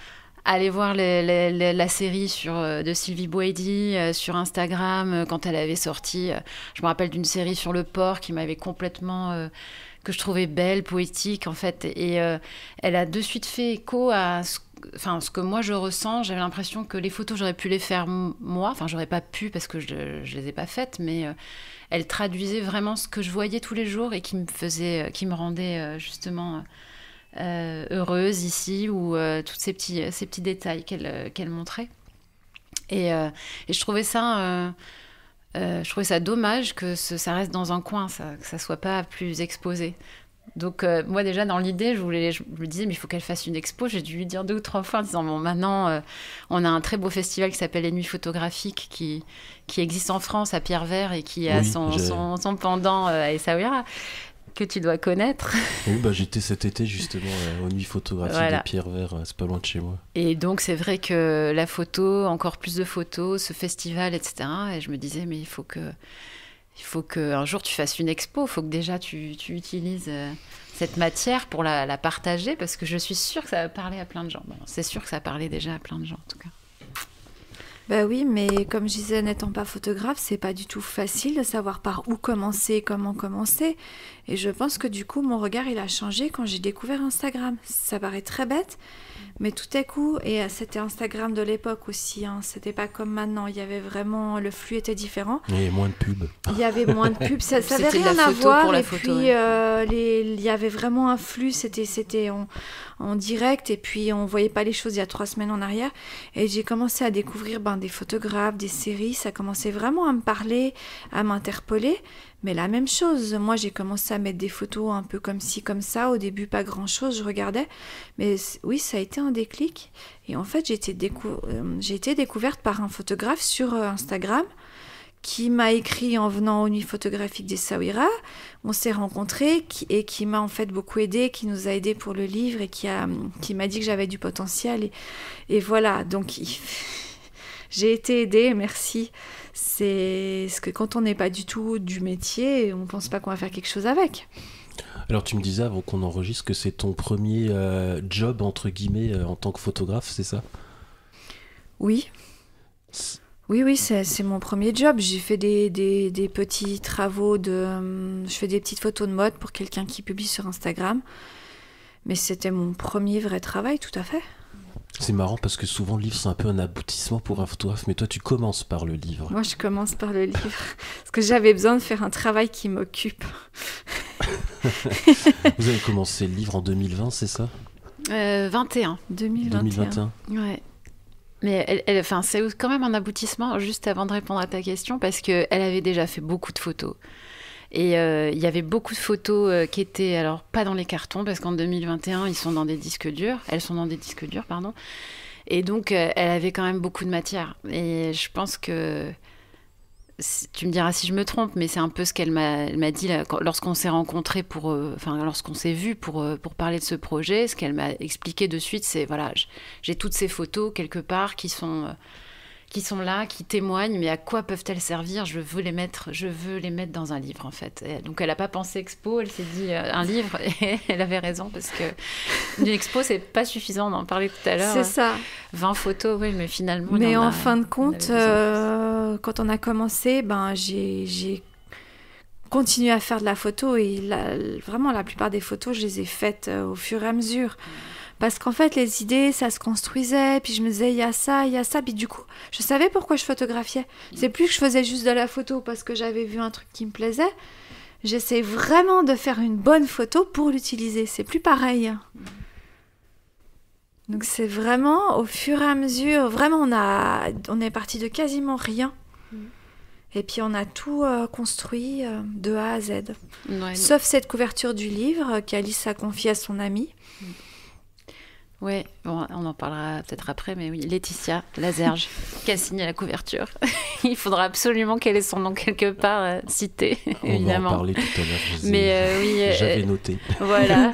allez voir la série de Sylvie Bouaidi sur Instagram quand elle avait sorti. Je me rappelle d'une série sur le port qui m'avait complètement... que je trouvais belle, poétique, en fait. Et elle a de suite fait écho à ce que moi je ressens. J'avais l'impression que les photos, j'aurais pu les faire moi. Enfin, j'aurais pas pu parce que je les ai pas faites, mais elle traduisait vraiment ce que je voyais tous les jours et qui me rendait justement heureuse ici, ou tous ces petits détails qu'elle montrait. Et je trouvais ça... je trouvais ça dommage que ça reste dans un coin, que ça soit pas plus exposé. Donc moi déjà dans l'idée, je me disais mais il faut qu'elle fasse une expo. J'ai dû lui dire 2 ou 3 fois en disant bon, maintenant on a un très beau festival qui s'appelle les Nuits photographiques qui existe en France à Pierrevert et qui a son pendant à Essaouira, que tu dois connaître. Oui, j'étais cet été justement aux Nuits photographiques de Pierrevert, c'est pas loin de chez moi. Et donc c'est vrai que la photo, encore plus de photos, ce festival, etc. Et je me disais mais il faut que un jour tu fasses une expo, il faut que déjà tu utilises cette matière pour la partager, parce que je suis sûre que ça va parler à plein de gens. Bon, c'est sûr que ça parlait déjà à plein de gens en tout cas. Ben oui, mais comme je disais, n'étant pas photographe, c'est pas du tout facile de savoir par où commencer, comment commencer. Et je pense que du coup, mon regard, il a changé quand j'ai découvert Instagram. Ça paraît très bête, mais tout à coup, et c'était Instagram de l'époque aussi, c'était pas comme maintenant, il y avait vraiment, le flux était différent. Il y avait moins de pubs. Il y avait moins de pubs, ça avait rien à voir, et puis il y avait vraiment un flux, c'était en direct, et puis on voyait pas les choses il y a 3 semaines en arrière, et j'ai commencé à découvrir des photographes, des séries, ça commençait vraiment à me parler, à m'interpeller. Mais la même chose, moi j'ai commencé à mettre des photos un peu comme ci, comme ça, au début pas grand chose, je regardais, mais oui, ça a été un déclic. Et en fait j'ai été découverte par un photographe sur Instagram qui m'a écrit en venant aux Nuits photographiques d'Essaouira. On s'est rencontrés et qui m'a en fait beaucoup aidé, qui nous a aidés pour le livre et qui m'a dit que j'avais du potentiel. Et voilà, donc j'ai été aidée, merci. C'est ce que quand on n'est pas du tout du métier, on pense pas qu'on va faire quelque chose avec. Alors tu me disais avant qu'on enregistre que c'est ton premier job entre guillemets en tant que photographe, c'est ça ? Oui. Oui, c'est mon premier job. J'ai fait des petits travaux je fais des petites photos de mode pour quelqu'un qui publie sur Instagram. Mais c'était mon premier vrai travail, tout à fait. C'est marrant parce que souvent le livre c'est un peu un aboutissement pour un photographe, mais toi tu commences par le livre. Moi je commence par le livre, parce que j'avais besoin de faire un travail qui m'occupe. Vous avez commencé le livre en 2020, c'est ça 21. 2021. Ouais. Mais c'est quand même un aboutissement, juste avant de répondre à ta question, parce qu'elle avait déjà fait beaucoup de photos. Et il y avait beaucoup de photos qui étaient, alors pas dans les cartons, parce qu'en 2021, elles sont dans des disques durs, pardon. Et donc, elle avait quand même beaucoup de matière. Et je pense que, tu me diras si je me trompe, mais c'est un peu ce qu'elle m'a dit là, lorsqu'on s'est rencontrés lorsqu'on s'est vus pour parler de ce projet. Ce qu'elle m'a expliqué de suite, c'est voilà, j'ai toutes ces photos quelque part qui sont là, qui témoignent, mais à quoi peuvent-elles servir ? Je veux les mettre dans un livre, en fait. Et donc, elle n'a pas pensé expo, elle s'est dit un livre, et elle avait raison, parce que une expo, c'est pas suffisant, on en parlait tout à l'heure. C'est ça. 20 photos, oui, mais finalement... Mais en fin de compte, quand on a commencé, j'ai continué à faire de la photo, et vraiment, la plupart des photos, je les ai faites au fur et à mesure. Parce qu'en fait, les idées, ça se construisait, puis je me disais, il y a ça, puis du coup, je savais pourquoi je photographiais. C'est plus que je faisais juste de la photo parce que j'avais vu un truc qui me plaisait. J'essaie vraiment de faire une bonne photo pour l'utiliser. C'est plus pareil. Donc c'est vraiment au fur et à mesure, vraiment on est parti de quasiment rien. Et puis on a tout construit de A à Z. Ouais, sauf cette couverture du livre qu'Alice a confiée à son amie. Oui, bon, on en parlera peut-être après, mais oui, Laetitia Lazerge, qui a signé la couverture. Il faudra absolument qu'elle ait son nom quelque part cité, évidemment. On va en parler tout à l'heure, oui, j'avais noté. Voilà.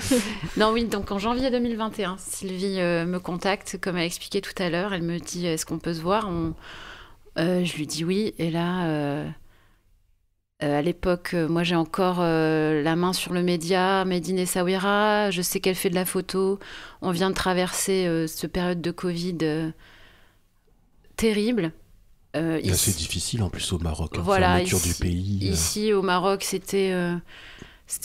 Non, oui, donc en janvier 2021, Sylvie me contacte, comme elle expliquait tout à l'heure, elle me dit, est-ce qu'on peut se voir ? Je lui dis oui, et là... à l'époque, moi j'ai encore la main sur le média, Made in Essaouira, je sais qu'elle fait de la photo. On vient de traverser cette période de Covid terrible. C'est difficile en plus au Maroc, voilà, fermeture du pays. Ici au Maroc, c'était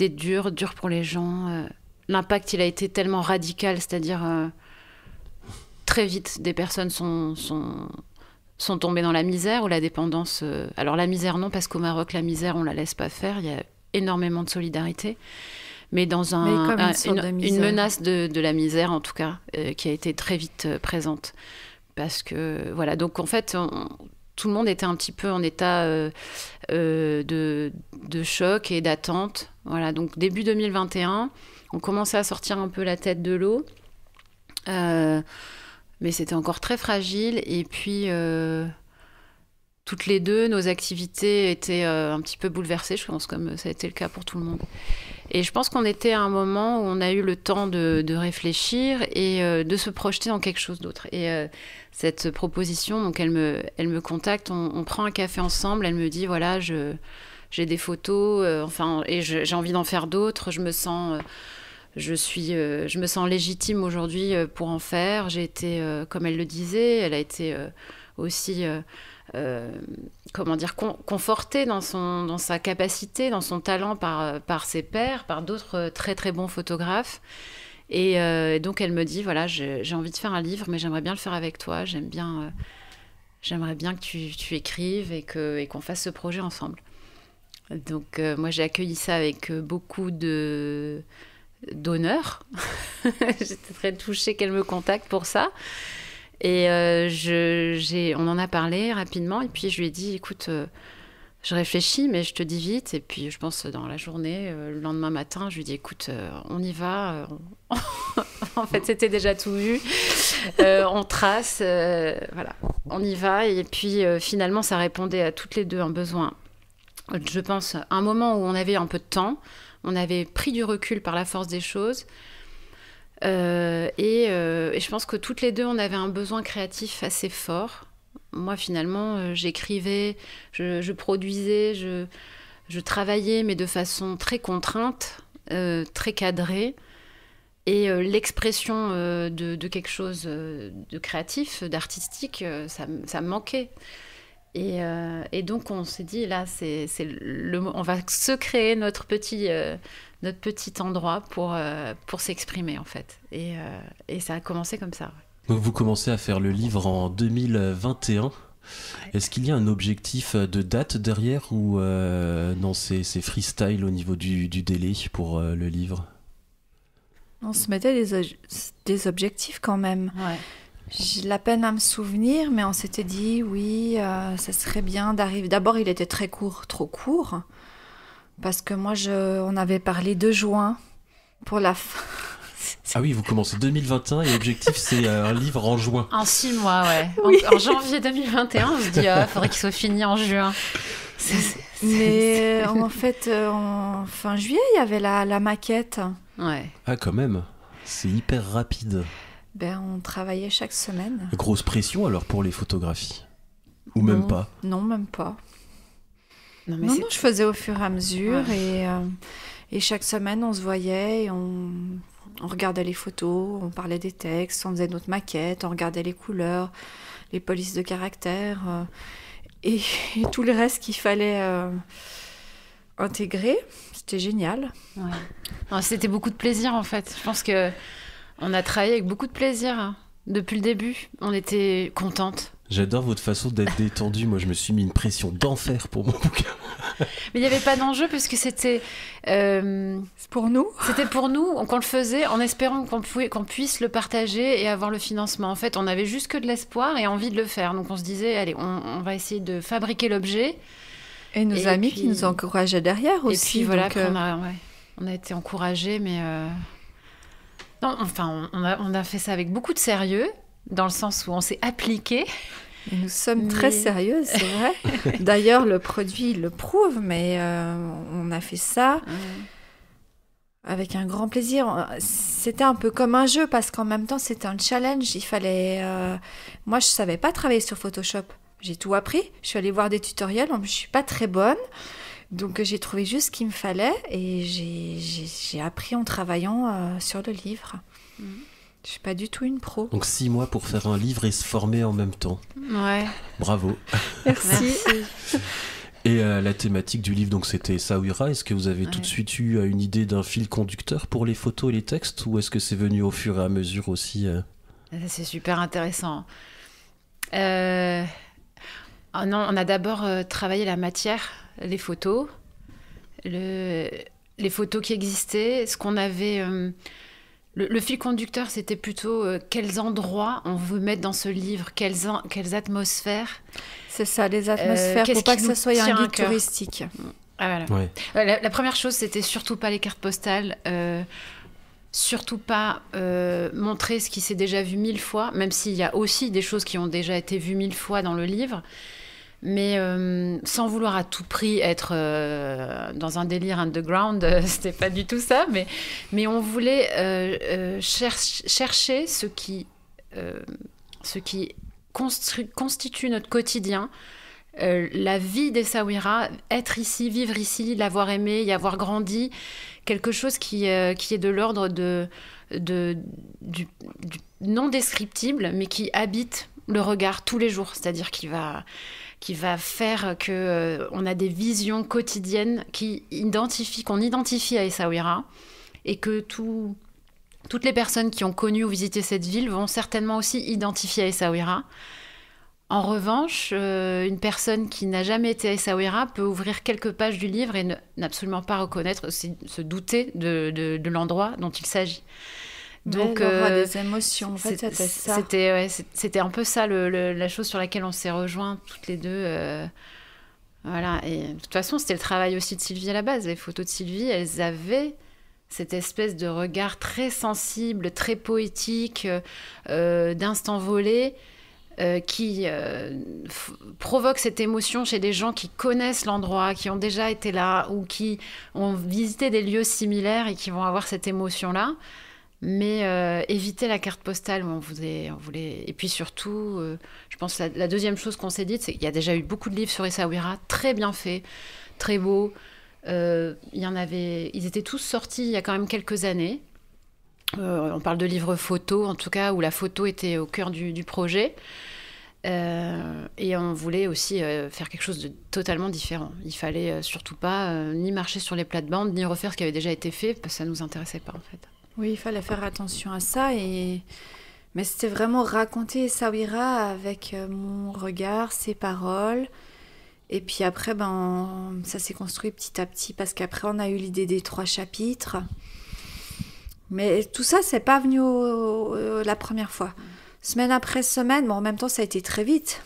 dur pour les gens. L'impact, il a été tellement radical, c'est-à-dire très vite, des personnes sont tombés dans la misère ou la dépendance. Alors la misère non, parce qu'au Maroc, la misère, on la laisse pas faire. Il y a énormément de solidarité. Mais dans une menace de la misère, en tout cas, qui a été très vite présente. Parce que, voilà, donc en fait, tout le monde était un petit peu en état de choc et d'attente. Voilà, donc début 2021, on commençait à sortir un peu la tête de l'eau. Mais c'était encore très fragile. Et puis, toutes les deux, nos activités étaient un petit peu bouleversées, je pense, comme ça a été le cas pour tout le monde. Et je pense qu'on était à un moment où on a eu le temps de réfléchir et de se projeter dans quelque chose d'autre. Et cette proposition, donc elle me contacte, on prend un café ensemble, elle me dit, voilà, j'ai des photos, et j'ai envie d'en faire d'autres, je me sens légitime aujourd'hui pour en faire. J'ai été, comme elle le disait, elle a été aussi, confortée dans sa capacité, dans son talent par ses pairs, par d'autres très très bons photographes. Et donc elle me dit, voilà, j'ai envie de faire un livre, mais j'aimerais bien le faire avec toi. J'aimerais bien que tu écrives et qu'on fasse ce projet ensemble. Donc moi j'ai accueilli ça avec beaucoup d'honneur. J'étais très touchée qu'elle me contacte pour ça. Et on en a parlé rapidement. Et puis je lui ai dit, écoute, je réfléchis, mais je te dis vite. Et puis je pense dans la journée, le lendemain matin, je lui ai dit, écoute, on y va. En fait, c'était déjà tout vu. On trace, voilà, on y va. Et puis finalement, ça répondait à toutes les deux un besoin. Je pense, à un moment où on avait un peu de temps, on avait pris du recul par la force des choses. Et je pense que toutes les deux, on avait un besoin créatif assez fort. Moi, finalement, j'écrivais, je produisais, je travaillais, mais de façon très contrainte, très cadrée. Et l'expression de quelque chose de créatif, d'artistique, ça me manquait. Et donc, on s'est dit, là, on va se créer notre petit endroit pour s'exprimer, en fait. Et ça a commencé comme ça. Donc vous commencez à faire le livre en 2021. Est-ce qu'il y a un objectif de date derrière ou non, c'est freestyle au niveau du délai pour le livre? On se mettait des objectifs quand même. Ouais. J'ai la peine à me souvenir, mais on s'était dit, oui, ça serait bien d'arriver. D'abord, il était très court, trop court, parce que moi, on avait parlé de juin pour la fin. Ah oui, vous commencez 2021 et l'objectif, c'est un livre en juin. En 6 mois, ouais. Oui. En janvier 2021, on se dit, il faudrait qu'il soit fini en juin. Mais en fait, en fin juillet, il y avait la maquette. Ouais. Ah, quand même, c'est hyper rapide. On travaillait chaque semaine. Grosse pression alors pour les photographies? Ou même pas? Non, même pas. Non, Non, je faisais au fur et à mesure. Ouais. Et chaque semaine, on se voyait, on regardait les photos, on parlait des textes, on faisait notre maquette, on regardait les couleurs, les polices de caractère et tout le reste qu'il fallait intégrer. C'était génial. Ouais. Non, c'était beaucoup de plaisir en fait. Je pense que on a travaillé avec beaucoup de plaisir hein. Depuis le début. On était contentes. J'adore votre façon d'être détendue. Moi, je me suis mis une pression d'enfer pour mon bouquin. Mais il n'y avait pas d'enjeu puisque c'était... C'est pour nous. C'était pour nous qu'on le faisait en espérant qu'on puisse le partager et avoir le financement. En fait, on avait juste que de l'espoir et envie de le faire. Donc on se disait, allez, on va essayer de fabriquer l'objet. Et nos amis qui nous encourageaient derrière aussi. Et puis voilà, on a été encouragés, mais... Non, enfin, on a fait ça avec beaucoup de sérieux, dans le sens où on s'est appliqué. Et nous sommes très sérieuses, c'est vrai. D'ailleurs, le produit le prouve, mais on a fait ça avec un grand plaisir. C'était un peu comme un jeu, parce qu'en même temps, c'était un challenge. Il fallait... Moi, je ne savais pas travailler sur Photoshop. J'ai tout appris. Je suis allée voir des tutoriels. Je ne suis pas très bonne. Donc, j'ai trouvé juste ce qu'il me fallait. Et j'ai appris en travaillant sur le livre. Je ne suis pas du tout une pro. Donc 6 mois pour faire un livre et se former en même temps. Ouais. Bravo. Merci. Et la thématique du livre, donc c'était Essaouira. Est-ce que vous avez tout de suite eu une idée d'un fil conducteur pour les photos et les textes, ou est-ce que c'est venu au fur et à mesure aussi C'est super intéressant. Non, on a d'abord travaillé la matière, les photos, les photos qui existaient, ce qu'on avait... Le fil conducteur, c'était plutôt quels endroits on veut mettre dans ce livre, quelles atmosphères. C'est ça, les atmosphères, pour pas que ça soit un guide touristique. Ah, voilà. Ouais. La première chose, c'était surtout pas les cartes postales, surtout pas montrer ce qui s'est déjà vu 1000 fois, même s'il y a aussi des choses qui ont déjà été vues 1000 fois dans le livre. Mais sans vouloir à tout prix être dans un délire underground, c'était pas du tout ça. Mais on voulait chercher ce qui constitue notre quotidien, la vie d'Essaouira, être ici, vivre ici, l'avoir aimé, y avoir grandi, quelque chose qui est de l'ordre du non descriptible, mais qui habite le regard tous les jours, c'est-à-dire qui va faire qu'on a des visions quotidiennes qu'on identifie à Essaouira, et que toutes les personnes qui ont connu ou visité cette ville vont certainement aussi identifier à Essaouira. En revanche, une personne qui n'a jamais été à Essaouira peut ouvrir quelques pages du livre et n'absolument pas reconnaître, se douter de l'endroit dont il s'agit. Donc, des émotions, en fait, c'était un peu ça la chose sur laquelle on s'est rejoints toutes les deux. Voilà. Et de toute façon, c'était le travail aussi de Sylvie à la base. Les photos de Sylvie, elles avaient cette espèce de regard très sensible, très poétique, d'instant volé, qui provoque cette émotion chez des gens qui connaissent l'endroit, qui ont déjà été là ou qui ont visité des lieux similaires et qui vont avoir cette émotion-là. Mais éviter la carte postale où on voulait... Et puis surtout, je pense que la deuxième chose qu'on s'est dite, c'est qu'il y a déjà eu beaucoup de livres sur Essaouira, très bien faits, très beaux. Ils étaient tous sortis il y a quand même quelques années. On parle de livres photos, en tout cas, où la photo était au cœur du projet. Et on voulait aussi faire quelque chose de totalement différent. Il fallait surtout pas ni marcher sur les plates-bandes, ni refaire ce qui avait déjà été fait, parce que ça nous intéressait pas en fait. Oui, il fallait faire attention à ça. Mais c'était vraiment raconter Essaouira avec mon regard, ses paroles. Et puis après, ça s'est construit petit à petit, parce qu'après, on a eu l'idée des 3 chapitres. Mais tout ça, c'est pas venu la première fois. Semaine après semaine, en même temps, ça a été très vite.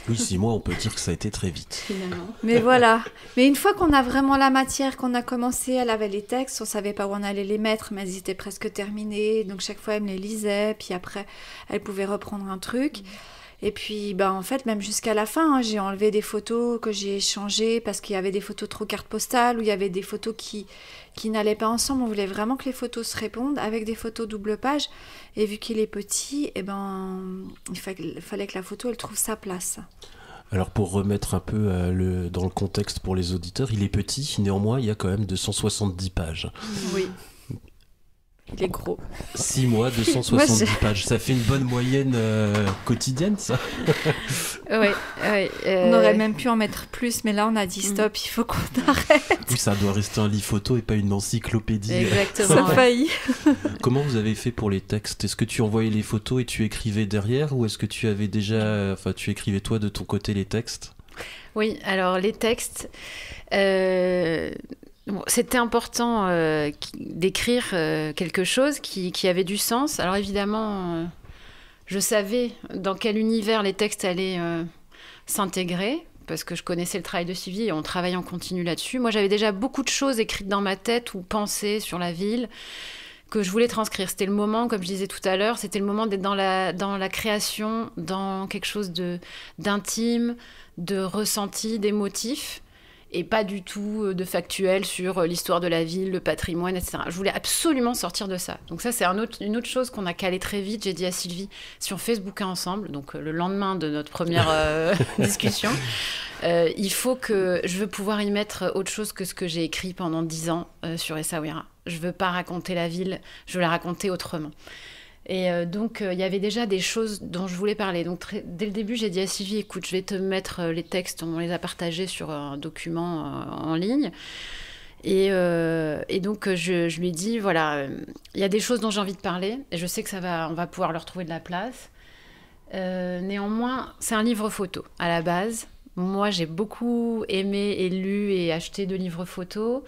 Oui, 6 mois, on peut dire que ça a été très vite. Finalement. Mais voilà. Mais une fois qu'on a vraiment la matière, qu'on a commencé, elle avait les textes, on savait pas où on allait les mettre, mais elles étaient presque terminées. Donc chaque fois, elle me les lisait, puis après, elle pouvait reprendre un truc. Et puis, en fait, même jusqu'à la fin, j'ai enlevé des photos que j'ai changées parce qu'il y avait des photos trop carte postale, ou il y avait des photos qui n'allaient pas ensemble. On voulait vraiment que les photos se répondent avec des photos double page. Et vu qu'il est petit, il fallait que la photo, elle trouve sa place. Alors pour remettre un peu dans le contexte pour les auditeurs, il est petit, néanmoins il y a quand même 270 pages. Oui. Il est gros. 6 mois, 270 pages. Ça fait une bonne moyenne quotidienne, ça. Oui. On aurait même pu en mettre plus, mais là, on a dit stop, il faut qu'on arrête. Oui, ça doit rester un livre photo et pas une encyclopédie. Exactement. Ça a failli. Comment vous avez fait pour les textes ? Est-ce que tu envoyais les photos et tu écrivais derrière, ou est-ce que tu avais déjà... tu écrivais toi de ton côté les textes ? Oui, alors les textes... c'était important d'écrire quelque chose qui avait du sens. Alors évidemment, je savais dans quel univers les textes allaient s'intégrer, parce que je connaissais le travail de Sylvie et on travaillait en continu là-dessus. Moi, j'avais déjà beaucoup de choses écrites dans ma tête ou pensées sur la ville que je voulais transcrire. C'était le moment, comme je disais tout à l'heure, c'était le moment d'être dans la création, dans quelque chose d'intime, de ressenti, d'émotif. Et pas du tout de factuel sur l'histoire de la ville, le patrimoine, etc. Je voulais absolument sortir de ça. Donc ça, c'est une autre chose qu'on a calé très vite. J'ai dit à Sylvie, si on fait ce bouquin ensemble, donc le lendemain de notre première discussion, je veux pouvoir y mettre autre chose que ce que j'ai écrit pendant 10 ans sur Essaouira. Je veux pas raconter la ville, je veux la raconter autrement. Et donc, il y avait déjà des choses dont je voulais parler. Donc, dès le début, j'ai dit à Sylvie, écoute, je vais te mettre les textes, on les a partagés sur un document en ligne. Et donc, je lui ai dit, voilà, il y a des choses dont j'ai envie de parler, et je sais que on va pouvoir leur trouver de la place. Néanmoins, c'est un livre photo, à la base. Moi, j'ai beaucoup aimé et lu et acheté de livres photos.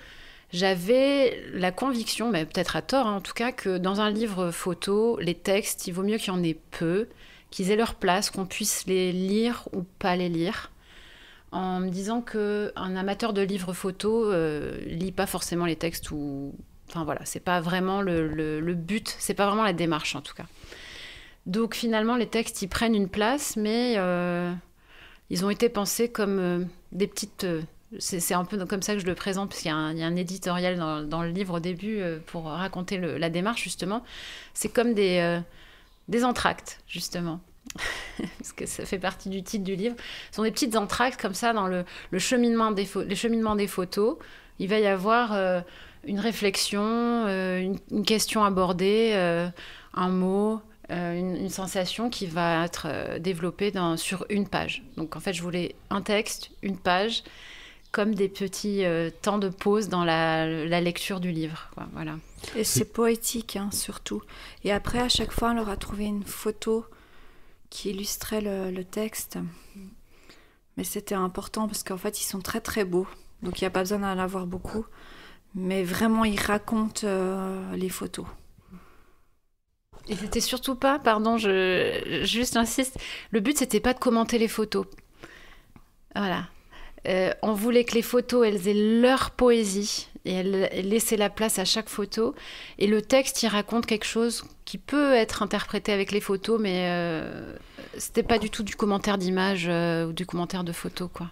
J'avais la conviction, mais peut-être à tort en tout cas, que dans un livre photo, les textes, il vaut mieux qu'il y en ait peu, qu'ils aient leur place, qu'on puisse les lire ou pas les lire, en me disant qu'un amateur de livres photo lit pas forcément les textes ou... Enfin voilà, c'est pas vraiment le but, c'est pas vraiment la démarche en tout cas. Donc finalement, les textes, ils prennent une place, mais ils ont été pensés comme des petites... C'est un peu comme ça que je le présente, parce qu'il y a un éditorial dans le livre au début pour raconter la démarche, justement. C'est comme des entr'actes, justement. Parce que ça fait partie du titre du livre. Ce sont des petites entr'actes comme ça dans le cheminement des photos. Il va y avoir une réflexion, une question abordée, un mot, une sensation qui va être développée sur une page. Donc en fait, je voulais un texte, une page, comme des petits temps de pause dans la lecture du livre. Quoi, voilà. Et c'est poétique, surtout. Et après, à chaque fois, on leur a trouvé une photo qui illustrait le texte. Mais c'était important parce qu'en fait, ils sont très très beaux. Donc il n'y a pas besoin d'en avoir beaucoup. Mais vraiment, ils racontent les photos. Et c'était surtout pas, pardon, juste insiste, le but, c'était pas de commenter les photos. Voilà. On voulait que les photos, elles aient leur poésie et elles laissaient la place à chaque photo. Et le texte, il raconte quelque chose qui peut être interprété avec les photos, mais c'était pas du tout du commentaire d'image ou du commentaire de photos, quoi.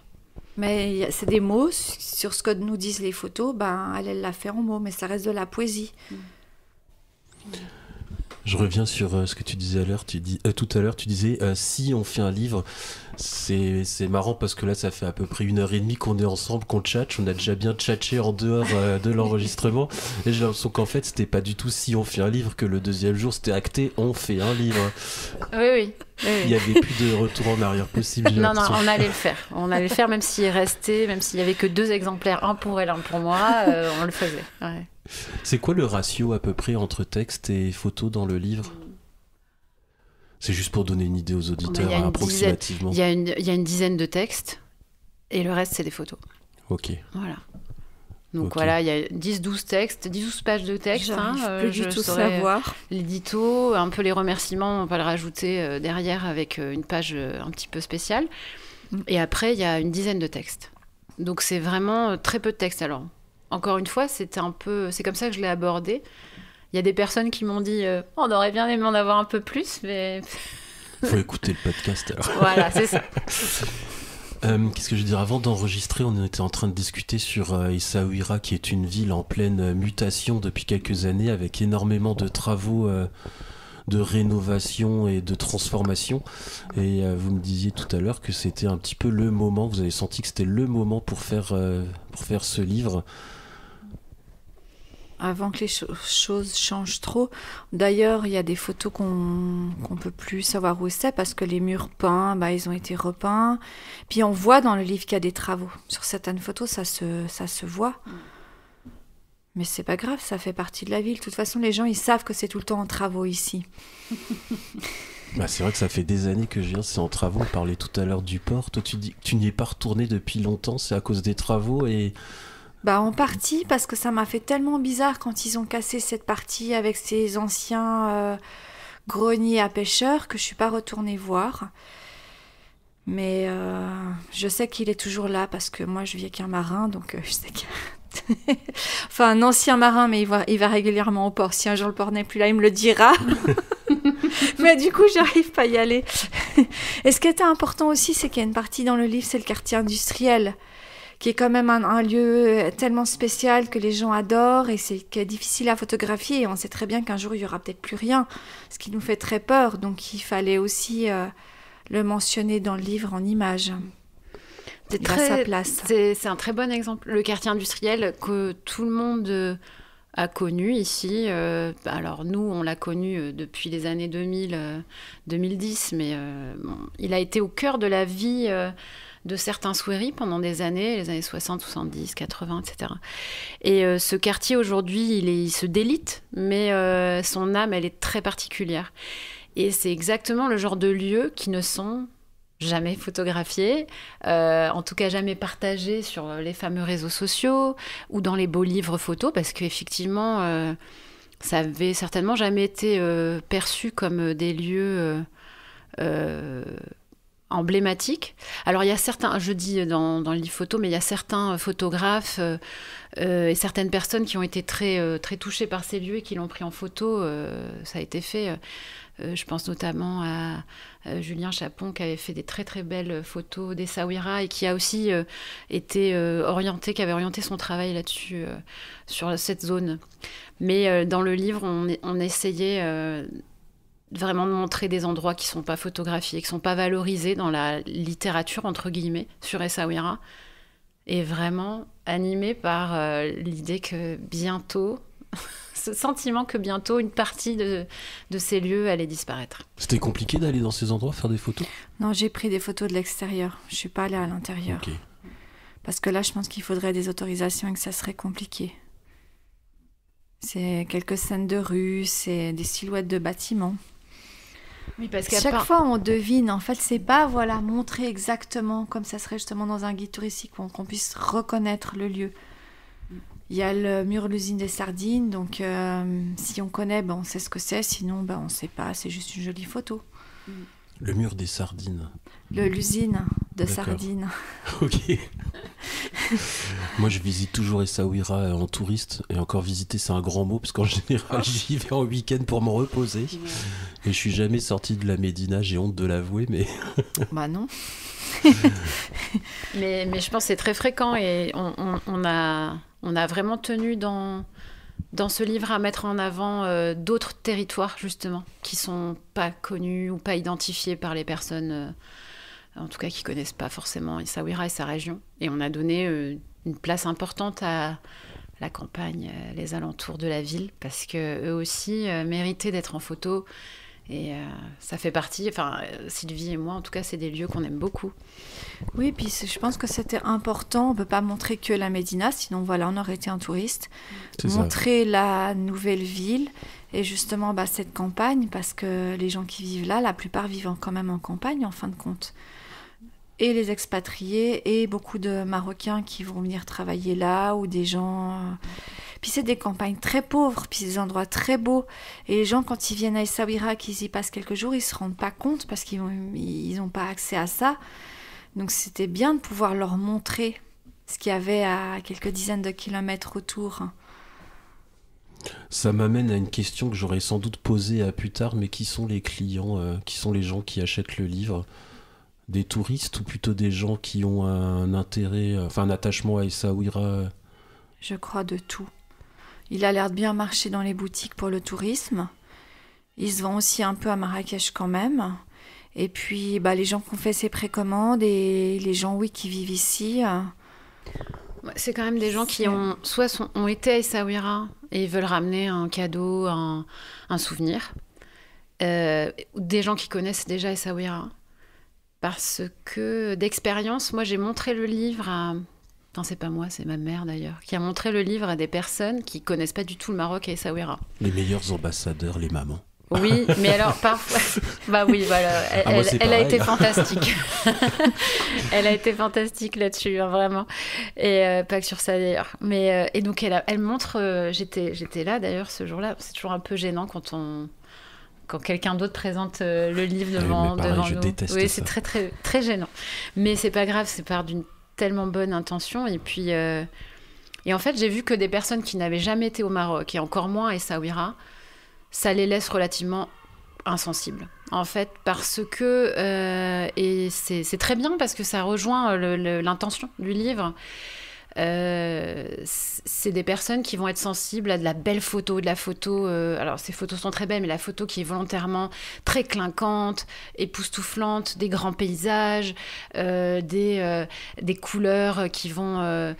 Mais c'est des mots sur ce que nous disent les photos. Elle l'a fait en mots, mais ça reste de la poésie. Je reviens sur ce que tu disais tout à l'heure, tu disais si on fait un livre, c'est marrant parce que là ça fait à peu près 1h30 qu'on est ensemble, qu'on tchatche, on a déjà bien tchatché en dehors de l'enregistrement et j'ai l'impression qu'en fait c'était pas du tout si on fait un livre, que le deuxième jour c'était acté, on fait un livre. Oui. Il n'y avait plus de retour en arrière possible. Non, on allait le faire même s'il restait, même s'il y avait que 2 exemplaires, un pour elle, un pour moi, on le faisait. Ouais. C'est quoi le ratio à peu près entre texte et photo dans le livre ? C'est juste pour donner une idée aux auditeurs approximativement. Il y a une dizaine de textes et le reste c'est des photos. Ok. Voilà. Donc voilà, il y a 10-12 textes, 10-12 pages de texte. J'arrive plus du tout savoir. L'édito, un peu les remerciements, on va le rajouter derrière avec une page un petit peu spéciale. Et après, il y a une dizaine de textes. Donc c'est vraiment très peu de textes. Alors, encore une fois, c'est comme ça que je l'ai abordé. Il y a des personnes qui m'ont dit on aurait bien aimé en avoir un peu plus, mais... Faut écouter le podcast alors. Voilà, c'est ça. Qu'est-ce que je veux dire ? Avant d'enregistrer, on était en train de discuter sur Essaouira, qui est une ville en pleine mutation depuis quelques années, avec énormément de travaux de rénovation et de transformation. Et vous me disiez tout à l'heure que c'était un petit peu le moment, vous avez senti que c'était le moment pour faire ce livre. Avant que les choses changent trop. D'ailleurs, il y a des photos qu'on peut plus savoir où c'est parce que les murs peints, ils ont été repeints. Puis on voit dans le livre qu'il y a des travaux. Sur certaines photos, ça se voit. Mais c'est pas grave, ça fait partie de la ville. De toute façon, les gens, ils savent que c'est tout le temps en travaux ici. C'est vrai que ça fait des années que je viens, c'est en travaux. On parlait tout à l'heure du port. Toi, tu dis que tu n'y es pas retourné depuis longtemps, c'est à cause des travaux et... En partie, parce que ça m'a fait tellement bizarre quand ils ont cassé cette partie avec ces anciens greniers à pêcheurs que je suis pas retournée voir. Mais je sais qu'il est toujours là parce que moi je vis avec un marin, donc je sais qu'il enfin un ancien marin, mais il va régulièrement au port. Si un jour le port n'est plus là, il me le dira. Mais du coup, j'arrive pas à y aller. Et ce qui était important aussi, c'est qu'il y a une partie dans le livre, c'est le quartier industriel, qui est quand même un lieu tellement spécial que les gens adorent et qui est difficile à photographier. Et on sait très bien qu'un jour, il n'y aura peut-être plus rien, ce qui nous fait très peur. Donc, il fallait aussi le mentionner dans le livre en images. C'est sa place. C'est un très bon exemple. Le quartier industriel que tout le monde a connu ici. Alors, nous, on l'a connu depuis les années 2010, mais il a été au cœur de la vie... de certains Souairis pendant des années, les années 60, 70, 80, etc. Et ce quartier, aujourd'hui, il se délite, mais son âme, elle est très particulière. Et c'est exactement le genre de lieux qui ne sont jamais photographiés, en tout cas jamais partagés sur les fameux réseaux sociaux ou dans les beaux livres photos, parce qu'effectivement, ça avait certainement jamais été perçu comme des lieux... emblématique. Alors il y a certains, je dis dans le livre photo, mais il y a certains photographes et certaines personnes qui ont été très, très touchées par ces lieux et qui l'ont pris en photo. Ça a été fait. Je pense notamment à Julien Chapon qui avait fait des très très belles photos d'Essaouira et qui a aussi qui avait orienté son travail là-dessus, sur cette zone. Mais dans le livre, on essayait... vraiment de montrer des endroits qui ne sont pas photographiés, qui ne sont pas valorisés dans la littérature, entre guillemets, sur Essaouira, et vraiment animé par l'idée que bientôt, ce sentiment que bientôt, une partie de ces lieux allait disparaître. C'était compliqué d'aller dans ces endroits, faire des photos ? Non, j'ai pris des photos de l'extérieur. Je ne suis pas allée à l'intérieur. Okay. Parce que là, je pense qu'il faudrait des autorisations et que ça serait compliqué. C'est quelques scènes de rue, c'est des silhouettes de bâtiments. Oui, parce chaque fois, on devine. En fait, c'est pas montrer exactement comme ça serait justement dans un guide touristique qu'on puisse reconnaître le lieu. Il y a le mur de l'usine des sardines, donc si on connaît, on sait ce que c'est. Sinon, on sait pas. C'est juste une jolie photo. Le mur des sardines. L'usine de sardines. Ok. Moi, je visite toujours Essaouira en touriste. Et encore visiter, c'est un grand mot, parce qu'en général, j'y vais en week-end pour me reposer. Et je suis jamais sorti de la Médina, j'ai honte de l'avouer, mais... Non. mais je pense que c'est très fréquent et on a vraiment tenu dans dans ce livre à mettre en avant d'autres territoires, justement, qui sont pas connus ou pas identifiés par les personnes, en tout cas qui connaissent pas forcément Essaouira et sa région. Et on a donné une place importante à la campagne, les alentours de la ville, parce qu'eux aussi méritaient d'être en photo. Et ça fait partie, enfin Sylvie et moi en tout cas, c'est des lieux qu'on aime beaucoup. Oui, puis je pense que c'était important, on ne peut pas montrer que la Médina, sinon voilà, on aurait été un touriste. Montrer la nouvelle ville et justement cette campagne, parce que les gens qui vivent là, la plupart vivent quand même en campagne en fin de compte. Et les expatriés et beaucoup de Marocains qui vont venir travailler là, ou des gens... Puis c'est des campagnes très pauvres, puis des endroits très beaux. Et les gens, quand ils viennent à Essaouira, qu'ils y passent quelques jours, ils ne se rendent pas compte parce qu'ils n'ont pas accès à ça. Donc c'était bien de pouvoir leur montrer ce qu'il y avait à quelques dizaines de kilomètres autour. Ça m'amène à une question que j'aurais sans doute posée à plus tard, mais qui sont les clients, qui sont les gens qui achètent le livre ? Des touristes ou plutôt des gens qui ont un intérêt, enfin un attachement à Essaouira ? Je crois de tout. Il a l'air de bien marcher dans les boutiques pour le tourisme. Il se vend aussi un peu à Marrakech quand même. Et puis les gens qui ont fait ces précommandes et les gens qui vivent ici. C'est quand même des gens qui ont été à Essaouira et veulent ramener un cadeau, un souvenir. Des gens qui connaissent déjà Essaouira. Parce que d'expérience, moi j'ai montré le livre à... Non, c'est pas moi, c'est ma mère d'ailleurs, qui a montré le livre à des personnes qui connaissent pas du tout le Maroc et Essaouira. Les meilleurs ambassadeurs, les mamans. Oui, mais alors parfois... oui, voilà, elle a été fantastique. Elle a été fantastique là-dessus, vraiment. Et pas que sur ça d'ailleurs. Mais, et donc elle montre... J'étais là d'ailleurs ce jour-là. C'est toujours un peu gênant quand quelqu'un d'autre présente le livre devant nous. Je déteste ça. C'est très, très, très gênant. Mais c'est pas grave, c'est part d'une tellement bonne intention. Et puis, et en fait, j'ai vu que des personnes qui n'avaient jamais été au Maroc, et encore moins à Essaouira, ça les laisse relativement insensibles. En fait, parce que... et c'est très bien, parce que ça rejoint l'intention du livre. C'est des personnes qui vont être sensibles à de la belle photo, de la photo... alors, ces photos sont très belles, mais la photo qui est volontairement très clinquante, époustouflante, des grands paysages, des couleurs qui vont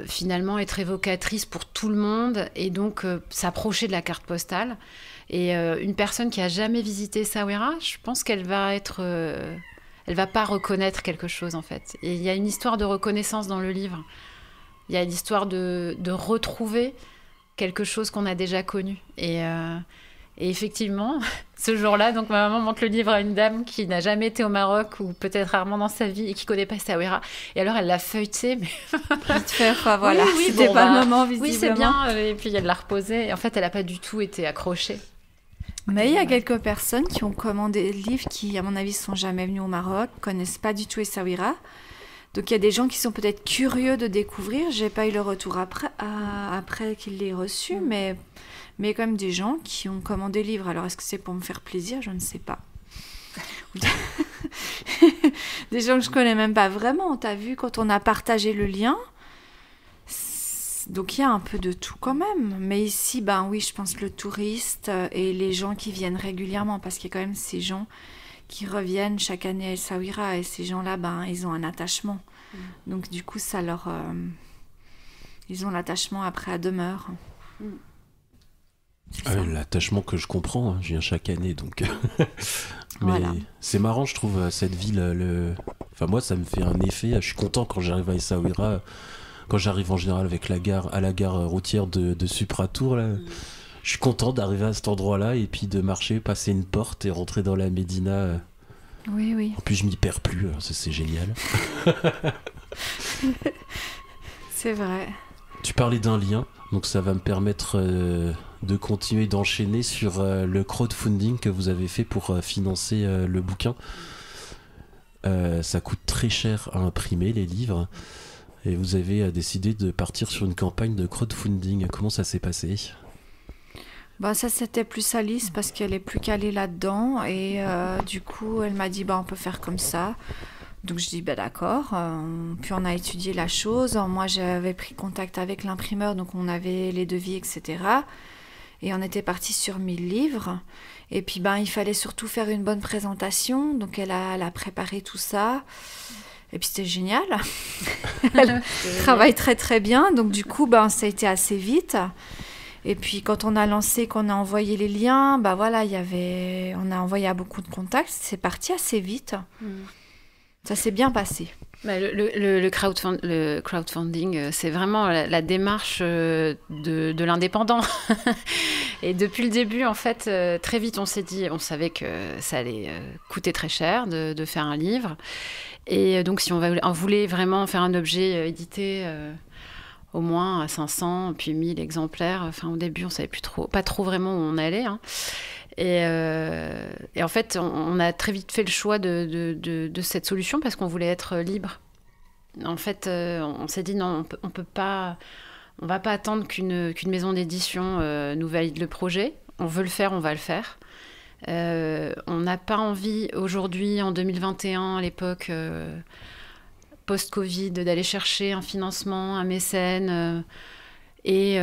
finalement être évocatrices pour tout le monde et donc s'approcher de la carte postale. Et une personne qui a jamais visité Essaouira, je pense qu'elle va être... elle va pas reconnaître quelque chose, en fait. Et il y a une histoire de reconnaissance dans le livre. Il y a l'histoire de retrouver quelque chose qu'on a déjà connu. Et effectivement, ce jour-là, donc ma maman montre le livre à une dame qui n'a jamais été au Maroc, ou peut-être rarement dans sa vie, et qui connaît pas Essaouira. Et alors, elle l'a feuilleté, mais... voilà, oui, c'était pas le moment, visiblement. Oui, c'est bien. Et puis, elle l'a reposé. Et en fait, elle n'a pas du tout été accrochée. Mais il y a quelques personnes qui ont commandé le livre qui, à mon avis, ne sont jamais venues au Maroc, ne connaissent pas du tout Essaouira. Donc, il y a des gens qui sont peut-être curieux de découvrir. Je n'ai pas eu le retour après qu'il l'ait reçu, mais quand même des gens qui ont commandé le livre. Alors, est-ce que c'est pour me faire plaisir ? Je ne sais pas. Des gens que je ne connais même pas vraiment. Tu as vu, quand on a partagé le lien... Donc il y a un peu de tout quand même. Mais ici, oui, je pense le touriste et les gens qui viennent régulièrement, parce qu'il y a quand même ces gens qui reviennent chaque année à Essaouira, et ces gens-là, ils ont un attachement. Donc du coup, ça leur... ils ont l'attachement après à demeure. L'attachement que je comprends, hein, je viens chaque année, donc... Mais voilà. C'est marrant, je trouve, cette ville... Enfin, moi, ça me fait un effet. Je suis content quand j'arrive à Essaouira... Quand j'arrive en général à la gare routière de Supratour, là, je suis content d'arriver à cet endroit-là et puis de marcher, passer une porte et rentrer dans la Médina. Oui. En plus, je m'y perds plus, alors ça, c'est génial. C'est vrai. Tu parlais d'un lien, donc ça va me permettre de continuer d'enchaîner sur le crowdfunding que vous avez fait pour financer le bouquin. Ça coûte très cher à imprimer, les livres. Et vous avez décidé de partir sur une campagne de crowdfunding. Comment ça s'est passé ? Ça, c'était plus Alice parce qu'elle est plus calée là-dedans. Et du coup, elle m'a dit, on peut faire comme ça. Donc je dis d'accord. Puis on a étudié la chose. Moi j'avais pris contact avec l'imprimeur, donc on avait les devis, etc. Et on était parti sur 1000 livres. Et puis il fallait surtout faire une bonne présentation. Donc elle a préparé tout ça. Et puis c'était génial. Elle travaille très très bien. Donc du coup ça a été assez vite. Et puis quand on a lancé, qu'on a envoyé les liens, on a envoyé à beaucoup de contacts. C'est parti assez vite. Ça s'est bien passé. Le crowdfunding, c'est vraiment la démarche de l'indépendant. Et depuis le début, en fait, très vite, on savait que ça allait coûter très cher de faire un livre. Et donc, si on voulait vraiment faire un objet édité au moins à 500, puis 1000 exemplaires, enfin, au début, on ne savait pas trop vraiment où on allait, hein. Et en fait, on a très vite fait le choix de cette solution parce qu'on voulait être libre. En fait, on s'est dit non, on peut pas, on va pas attendre qu'une maison d'édition nous valide le projet. On veut le faire, on va le faire. On n'a pas envie aujourd'hui, en 2021, à l'époque post-Covid, d'aller chercher un financement, un mécène et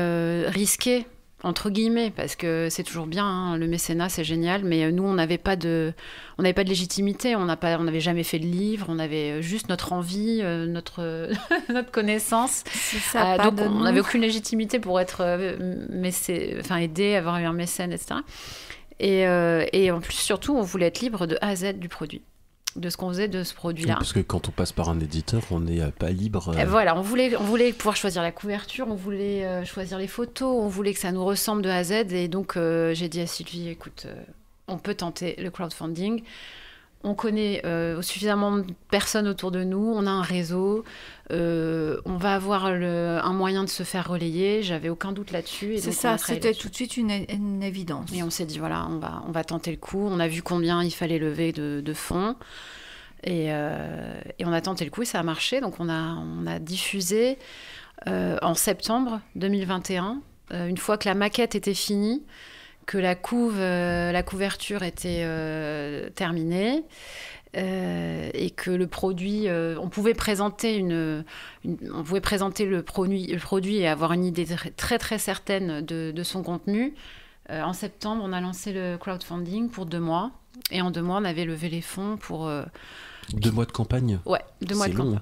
risquer. Entre guillemets, parce que c'est toujours bien, hein, le mécénat, c'est génial, mais nous, on n'avait pas de légitimité, on n'avait jamais fait de livre, on avait juste notre envie, notre connaissance. C'est ça, donc, on n'avait aucune légitimité pour être aider, avoir eu un mécène, etc. Et en plus, surtout, on voulait être libre de A à Z du produit, de ce qu'on faisait de ce produit-là. Parce que quand on passe par un éditeur, on n'est pas libre. Voilà, on voulait pouvoir choisir la couverture, on voulait choisir les photos, on voulait que ça nous ressemble de A à Z. Et donc, j'ai dit à Sylvie, écoute, on peut tenter le crowdfunding. On connaît suffisamment de personnes autour de nous, on a un réseau, on va avoir un moyen de se faire relayer. J'avais aucun doute là-dessus. C'est ça, c'était tout de suite une évidence. Et on s'est dit, voilà, on va tenter le coup. On a vu combien il fallait lever de fonds. Et on a tenté le coup et ça a marché. Donc on a diffusé en septembre 2021, une fois que la maquette était finie, que la couverture était terminée et que le produit, on pouvait présenter le produit et avoir une idée très très certaine de son contenu. En septembre, on a lancé le crowdfunding pour 2 mois et en 2 mois, on avait levé les fonds pour 2 mois de campagne. Ouais, 2 mois de campagne.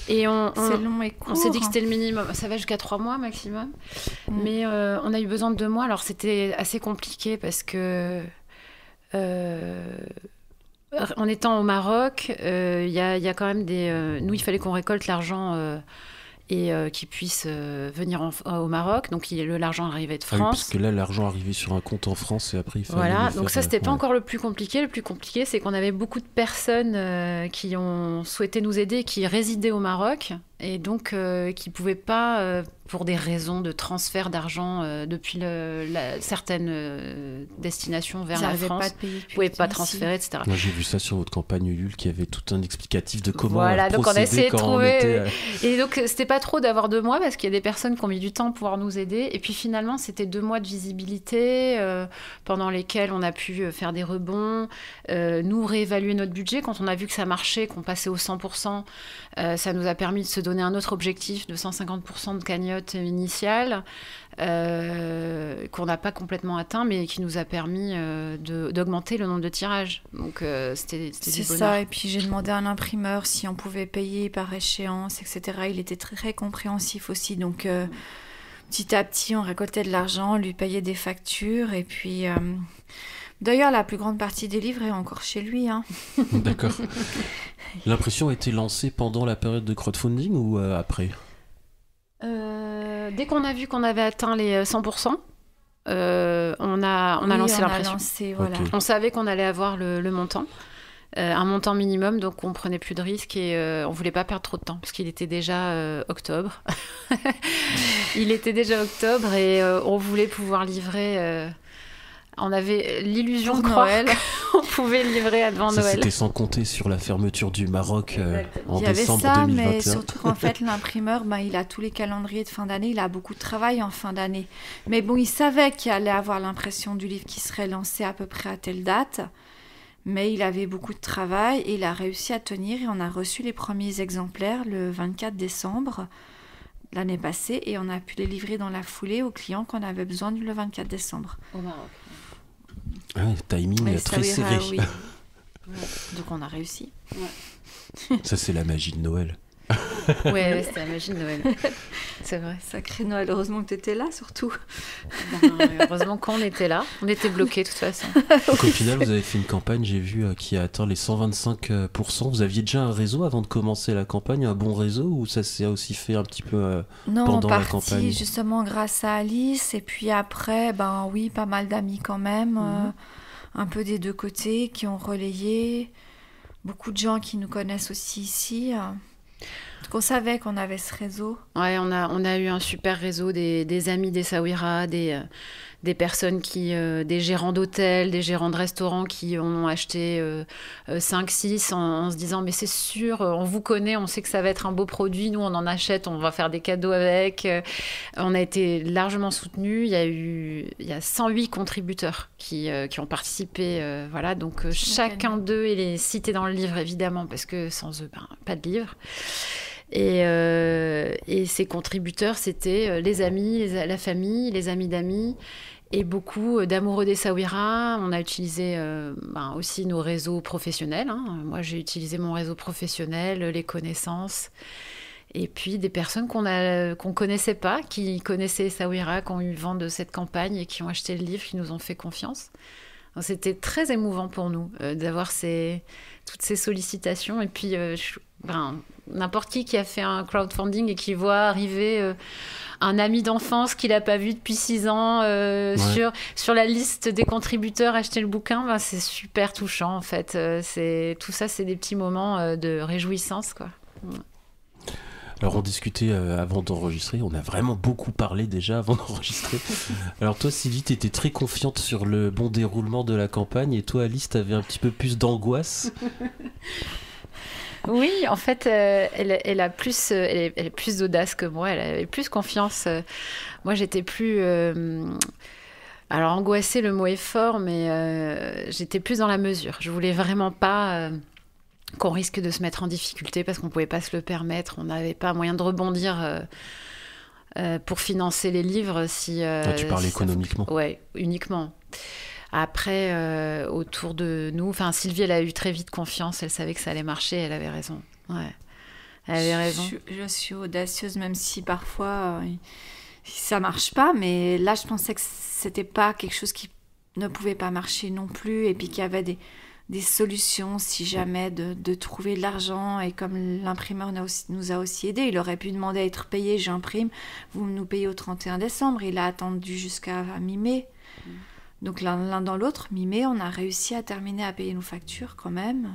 Et c'est long et court. On s'est dit que c'était le minimum. Ça va jusqu'à 3 mois maximum. Mais on a eu besoin de 2 mois. Alors, c'était assez compliqué parce que en étant au Maroc, il y a quand même nous, il fallait qu'on récolte l'argent et qu'ils puissent venir au Maroc. Donc l'argent arrivait de France. Ah oui, parce que là, l'argent arrivait sur un compte en France et après, il fallait voilà, donc ça, c'était pas encore le plus compliqué. Le plus compliqué, c'est qu'on avait beaucoup de personnes qui ont souhaité nous aider, qui résidaient au Maroc et donc qui ne pouvaient pas, pour des raisons de transfert d'argent depuis certaines destinations vers la France, ne pouvaient pas transférer, etc. Moi, j'ai vu ça sur votre campagne Ulule, qui avait tout un explicatif de comment voilà, donc on a essayé de trouver. Et Et donc, c'était pas trop d'avoir 2 mois, parce qu'il y a des personnes qui ont mis du temps pour pouvoir nous aider. Et puis finalement, c'était 2 mois de visibilité pendant lesquels on a pu faire des rebonds, nous réévaluer notre budget. Quand on a vu que ça marchait, qu'on passait au 100%, ça nous a permis de se donner un autre objectif de 150% de cagnotte initiale qu'on n'a pas complètement atteint, mais qui nous a permis d'augmenter le nombre de tirages. Donc c'était du bonheur. C'est ça, et puis j'ai demandé à l'imprimeur si on pouvait payer par échéance, etc. Il était très, très compréhensif aussi, donc petit à petit on récoltait de l'argent, on lui payait des factures, et puis d'ailleurs la plus grande partie des livres est encore chez lui, hein. D'accord. L'impression a été lancée pendant la période de crowdfunding ou après ? Dès qu'on a vu qu'on avait atteint les 100%, on a lancé l'impression. Voilà. Okay. On savait qu'on allait avoir le montant, un montant minimum, donc on prenait plus de risques et on voulait pas perdre trop de temps parce qu'il était déjà octobre. Il était déjà octobre et on voulait pouvoir livrer. On avait l'illusion de croire qu'on pouvait livrer avant Noël. C'était sans compter sur la fermeture du Maroc en décembre 2021. Il y avait ça, mais surtout qu'en fait, l'imprimeur, il a tous les calendriers de fin d'année, il a beaucoup de travail en fin d'année. Mais bon, il savait qu'il allait avoir l'impression du livre qui serait lancé à peu près à telle date. Mais il avait beaucoup de travail et il a réussi à tenir et on a reçu les premiers exemplaires le 24 décembre l'année passée et on a pu les livrer dans la foulée aux clients qu'on avait besoin le 24 décembre. Au Maroc. Ah ouais, timing Mais très serré. oui. Donc on a réussi. Ça, c'est la magie de Noël. Ouais, c'était la magie de Noël. C'est vrai. Sacré Noël, heureusement que tu étais là surtout. Heureusement qu'on était là. On était bloqués de toute façon. Donc, au final, vous avez fait une campagne, j'ai vu, qui a atteint les 125%. Vous aviez déjà un réseau avant de commencer la campagne, un bon réseau, ou ça s'est aussi fait un petit peu pendant la campagne? Justement grâce à Alice et puis après, oui, pas mal d'amis quand même, un peu des deux côtés qui ont relayé. Beaucoup de gens qui nous connaissent aussi ici. Donc on savait qu'on avait ce réseau. Ouais, on a eu un super réseau, des amis d'Essaouira, des personnes des gérants d'hôtels, des gérants de restaurants qui ont acheté 5-6 en se disant mais c'est sûr, on vous connaît, on sait que ça va être un beau produit, nous on en achète, on va faire des cadeaux avec. On a été largement soutenus, il y a 108 contributeurs qui ont participé, voilà, donc chacun d'eux il est cité dans le livre évidemment parce que sans eux, pas de livre. Et ces contributeurs, c'était les amis, la famille, les amis d'amis et beaucoup d'amoureux d'Essaouira. On a utilisé aussi nos réseaux professionnels. Moi, j'ai utilisé mon réseau professionnel, les connaissances. Et puis des personnes qu'on connaissait pas, qui connaissaient Essaouira, qui ont eu vent de cette campagne et qui ont acheté le livre, qui nous ont fait confiance. Donc, c'était très émouvant pour nous d'avoir toutes ces sollicitations. Et puis, n'importe qui a fait un crowdfunding et qui voit arriver un ami d'enfance qu'il n'a pas vu depuis 6 ans sur la liste des contributeurs acheter le bouquin, c'est super touchant en fait. Tout ça, c'est des petits moments de réjouissance, quoi. Alors on discutait avant d'enregistrer, on a vraiment beaucoup parlé déjà avant d'enregistrer. Alors toi Sylvie, t'étais très confiante sur le bon déroulement de la campagne et toi Alice, t'avais un petit peu plus d'angoisse. Oui, en fait, elle a plus d'audace que moi, elle avait plus confiance. Moi j'étais plus... Alors angoissée, le mot est fort, mais j'étais plus dans la mesure. Je voulais vraiment pas... qu'on risque de se mettre en difficulté parce qu'on ne pouvait pas se le permettre. On n'avait pas moyen de rebondir pour financer les livres. Tu parles économiquement. Oui, uniquement. Après, autour de nous, Sylvie, elle a eu très vite confiance. Elle savait que ça allait marcher. Elle avait raison. Ouais. Elle avait raison. Je suis audacieuse, même si parfois ça ne marche pas. Mais là, je pensais que ce n'était pas quelque chose qui ne pouvait pas marcher non plus. Et puis qu'il y avait des solutions si jamais de trouver de l'argent et comme l'imprimeur nous a aussi aidés, il aurait pu demander à être payé, j'imprime, vous nous payez au 31 décembre, il a attendu jusqu'à mi-mai. Donc l'un dans l'autre, mi-mai, on a réussi à terminer à payer nos factures quand même.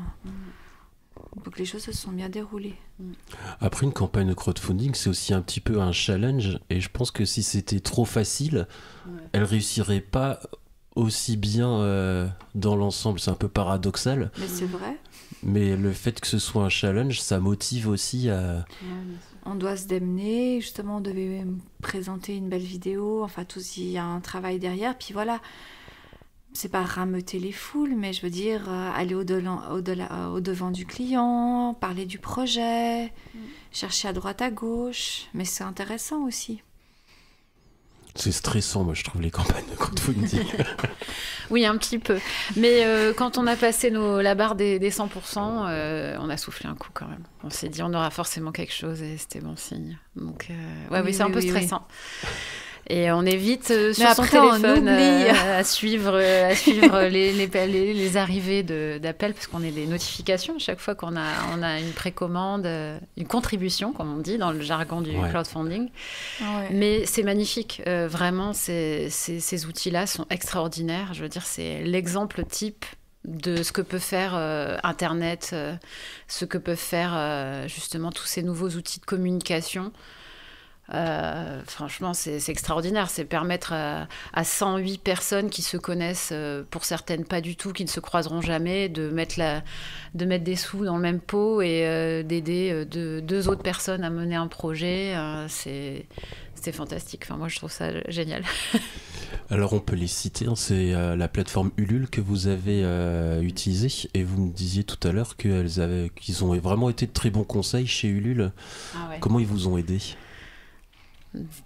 Donc les choses se sont bien déroulées. Après une campagne de crowdfunding, c'est aussi un petit peu un challenge et je pense que si c'était trop facile, elle réussirait pas aussi bien dans l'ensemble. C'est un peu paradoxal. Mais c'est vrai. Mais le fait que ce soit un challenge, ça motive aussi à... On doit se démener. Justement, on devait présenter une belle vidéo. Enfin, il y a un travail derrière. Puis voilà, c'est pas rameuter les foules, mais je veux dire, aller au-devant du client, parler du projet, chercher à droite, à gauche. Mais c'est intéressant aussi. C'est stressant, moi, je trouve, les campagnes de crowdfunding. Oui, un petit peu. Mais quand on a passé la barre des 100%, on a soufflé un coup quand même. On s'est dit, on aura forcément quelque chose et c'était bon signe. Donc, oui, c'est un peu stressant. Oui. Et on est vite sur son téléphone à suivre les arrivées d'appels parce qu'on a des notifications chaque fois qu'on a une précommande, une contribution, comme on dit dans le jargon du crowdfunding. Ouais. Mais c'est magnifique. Vraiment, ces outils-là sont extraordinaires. Je veux dire, c'est l'exemple type de ce que peut faire Internet, ce que peuvent faire justement tous ces nouveaux outils de communication. Franchement, c'est extraordinaire. C'est permettre à 108 personnes qui se connaissent, pour certaines pas du tout, qui ne se croiseront jamais, de mettre des sous dans le même pot et d'aider deux autres personnes à mener un projet. C'est fantastique. Enfin, moi, je trouve ça génial. Alors, on peut les citer. C'est la plateforme Ulule que vous avez utilisée. Et vous me disiez tout à l'heure qu'ils ont vraiment été de très bons conseils chez Ulule. Ah ouais. Comment ils vous ont aidé ?